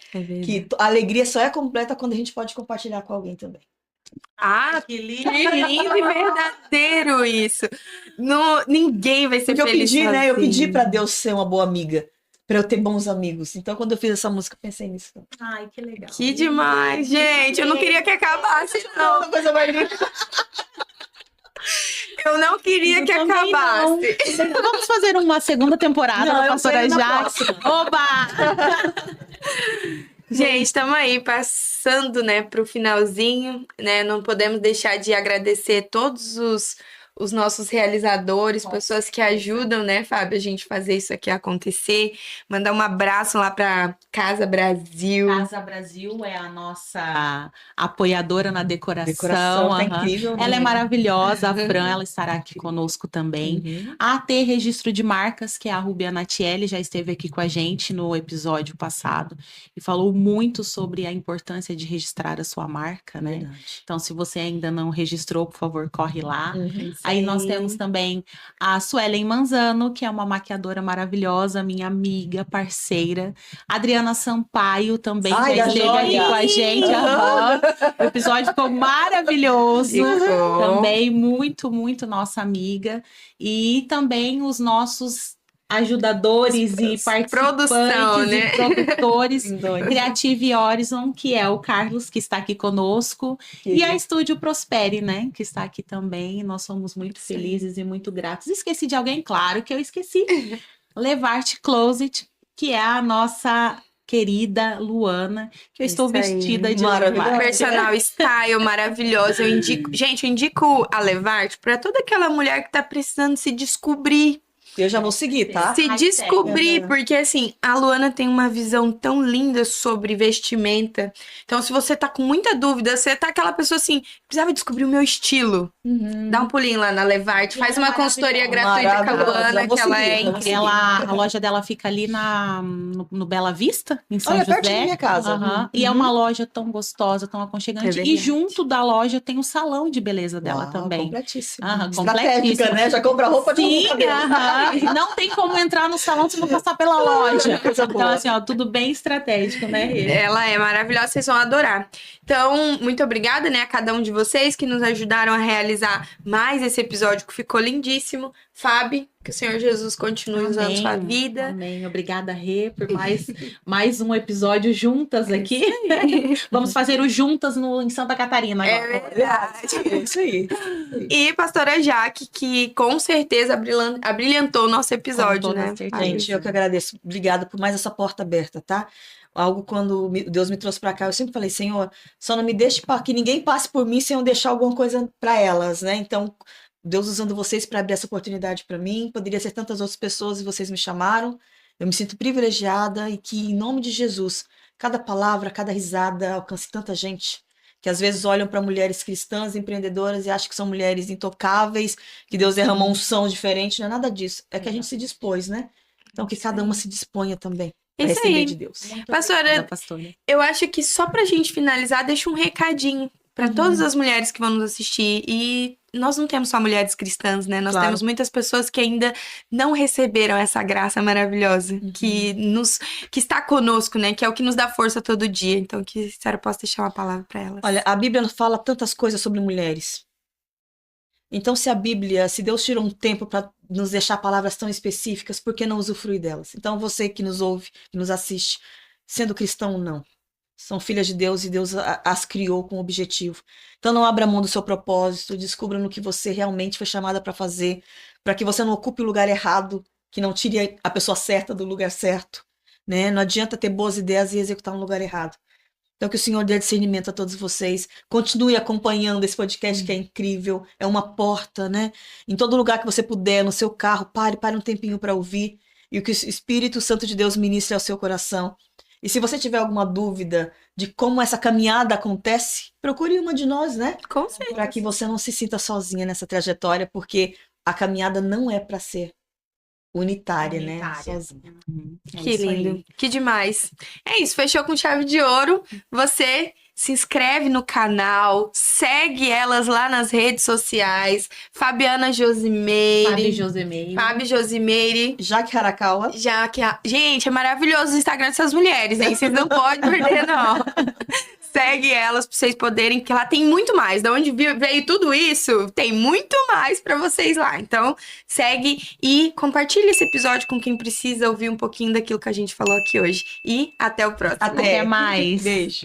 Que a alegria só é completa quando a gente pode compartilhar com alguém também. Ah, que lindo e verdadeiro isso. Ninguém vai ser Porque eu feliz pedi, né? Eu sozinho. pedi pra Deus ser uma boa amiga, pra eu ter bons amigos. Então, quando eu fiz essa música, eu pensei nisso. Ai, que legal. Que demais, gente. Eu não queria que acabasse, não. Uma coisa mais linda. Eu não queria que acabasse. Vamos fazer uma segunda temporada Não, da eu Pastora quero na Jaque. próxima. Oba! Gente, estamos aí passando, né, pro finalzinho, né? Não podemos deixar de agradecer todos os nossos realizadores, pessoas que ajudam, né, Fábio, a gente fazer isso aqui acontecer. Mandar um abraço lá para Casa Brasil. Casa Brasil é a nossa apoiadora na decoração. Decoração tá aham. incrível. Ela é né? maravilhosa, a Fran, ela estará aqui conosco também. Uhum. A AT Registro de Marcas, que é a Rubia Natielli, já esteve aqui com a gente no episódio passado e falou muito sobre a importância de registrar a sua marca, né? Verdade. Então, se você ainda não registrou, por favor, corre lá. Uhum. Aí nós temos também a Suelen Manzano, que é uma maquiadora maravilhosa, minha amiga, parceira. Adriana Sampaio também Ai, já a esteve aqui joia! com a gente. aham. O episódio ficou maravilhoso. Ficou. Também muito, muito nossa amiga. E também os nossos ajudadores e participantes Produção, né? e produtores Lindões. Creative Horizon, que é o Carlos, que está aqui conosco. E a Estúdio Prospere, né? Que está aqui também. Nós somos muito felizes e muito gratos. Esqueci de alguém? Claro que eu esqueci. Levarte Closet, que é a nossa querida Luana, que eu estou Isso aí. vestida de Maravilhosa. Levarte. Personal style maravilhoso. Gente, eu indico a Levarte para toda aquela mulher que tá precisando se descobrir. Eu já vou seguir, tá? Se Hashtag. descobrir, Uhum. porque assim, a Luana tem uma visão tão linda sobre vestimenta. Então, se você tá com muita dúvida, você tá aquela pessoa assim, precisava descobrir o meu estilo. Uhum. Dá um pulinho lá na Levarte, faz uma consultoria gratuita com a Maravilhosa. Luana, Vou que ela seguir, é vou incrível. A loja dela fica ali no Bela Vista, em São Olha, José. pertinho da minha casa. Aham. E é uma loja tão gostosa, tão aconchegante. É E verdade. junto da loja tem o salão de beleza dela Uau, também. completíssima. Aham, Estratégica, completíssima. né? Já compra roupa de Sim, cabelo. aham. Não tem como entrar no salão se não passar pela loja. Coisa Então, boa. assim, ó, tudo bem estratégico, né, Rê? Ela é maravilhosa, vocês vão adorar. Então, muito obrigada, né, a cada um de vocês que nos ajudaram a realizar mais esse episódio que ficou lindíssimo. Fábio, que o Senhor Jesus continue usando sua vida. Amém. Obrigada, Rê, por mais um episódio juntas aqui. Vamos fazer o juntas em Santa Catarina agora. É verdade. É isso aí. E pastora Jaque, que com certeza abrilhantou o nosso episódio, Com toda né? certeza. Gente, eu que agradeço. Obrigada por mais essa porta aberta, tá? Algo quando Deus me trouxe pra cá, eu sempre falei, Senhor, só não me deixe que ninguém passe por mim sem eu deixar alguma coisa pra elas, né? Então, Deus usando vocês para abrir essa oportunidade para mim, poderia ser tantas outras pessoas e vocês me chamaram. Eu me sinto privilegiada e que, em nome de Jesus, cada palavra, cada risada alcance tanta gente. Que às vezes olham para mulheres cristãs, empreendedoras e acham que são mulheres intocáveis, que Deus derramou um som diferente. Não é nada disso. É que a gente se dispôs, né? Então, que cada uma se disponha também. para Isso receber aí. de Deus. Pastora, eu acho que só pra gente finalizar, deixa um recadinho pra todas as mulheres que vão nos assistir. E nós não temos só mulheres cristãs, né? Nós temos muitas pessoas que ainda não receberam essa graça maravilhosa que está conosco, né? Que é o que nos dá força todo dia. Então, que a senhora possa deixar uma palavra pra elas. Olha, a Bíblia fala tantas coisas sobre mulheres. Então, se Deus tirou um tempo para nos deixar palavras tão específicas, por que não usufruir delas? Então, você que nos ouve, que nos assiste, sendo cristão ou não, são filhas de Deus e Deus as criou com um objetivo. Então, não abra mão do seu propósito, descubra no que você realmente foi chamada para fazer, para que você não ocupe o lugar errado, que não tire a pessoa certa do lugar certo, né? Não adianta ter boas ideias e executar no lugar errado. Então, que o Senhor dê discernimento a todos vocês. Continue acompanhando esse podcast que é incrível. É uma porta, né? Em todo lugar que você puder, no seu carro, pare um tempinho para ouvir. E o que o Espírito Santo de Deus ministre ao seu coração. E se você tiver alguma dúvida de como essa caminhada acontece, procure uma de nós, né? Com certeza. Para que você não se sinta sozinha nessa trajetória, porque a caminhada não é para ser unitária, né? Sozinha. Que lindo. Que demais. É isso, fechou com chave de ouro. Você se inscreve no canal, segue elas lá nas redes sociais. Fabiana Josimeire. Fábio Josimeire. Jaque Harakawa. Gente, é maravilhoso o Instagram dessas mulheres, hein? Vocês não podem perder, não. Segue elas pra vocês poderem, porque lá tem muito mais. Da onde veio tudo isso, tem muito mais pra vocês lá. Então, segue e compartilha esse episódio com quem precisa ouvir um pouquinho daquilo que a gente falou aqui hoje. E até o próximo. Até mais. Beijo.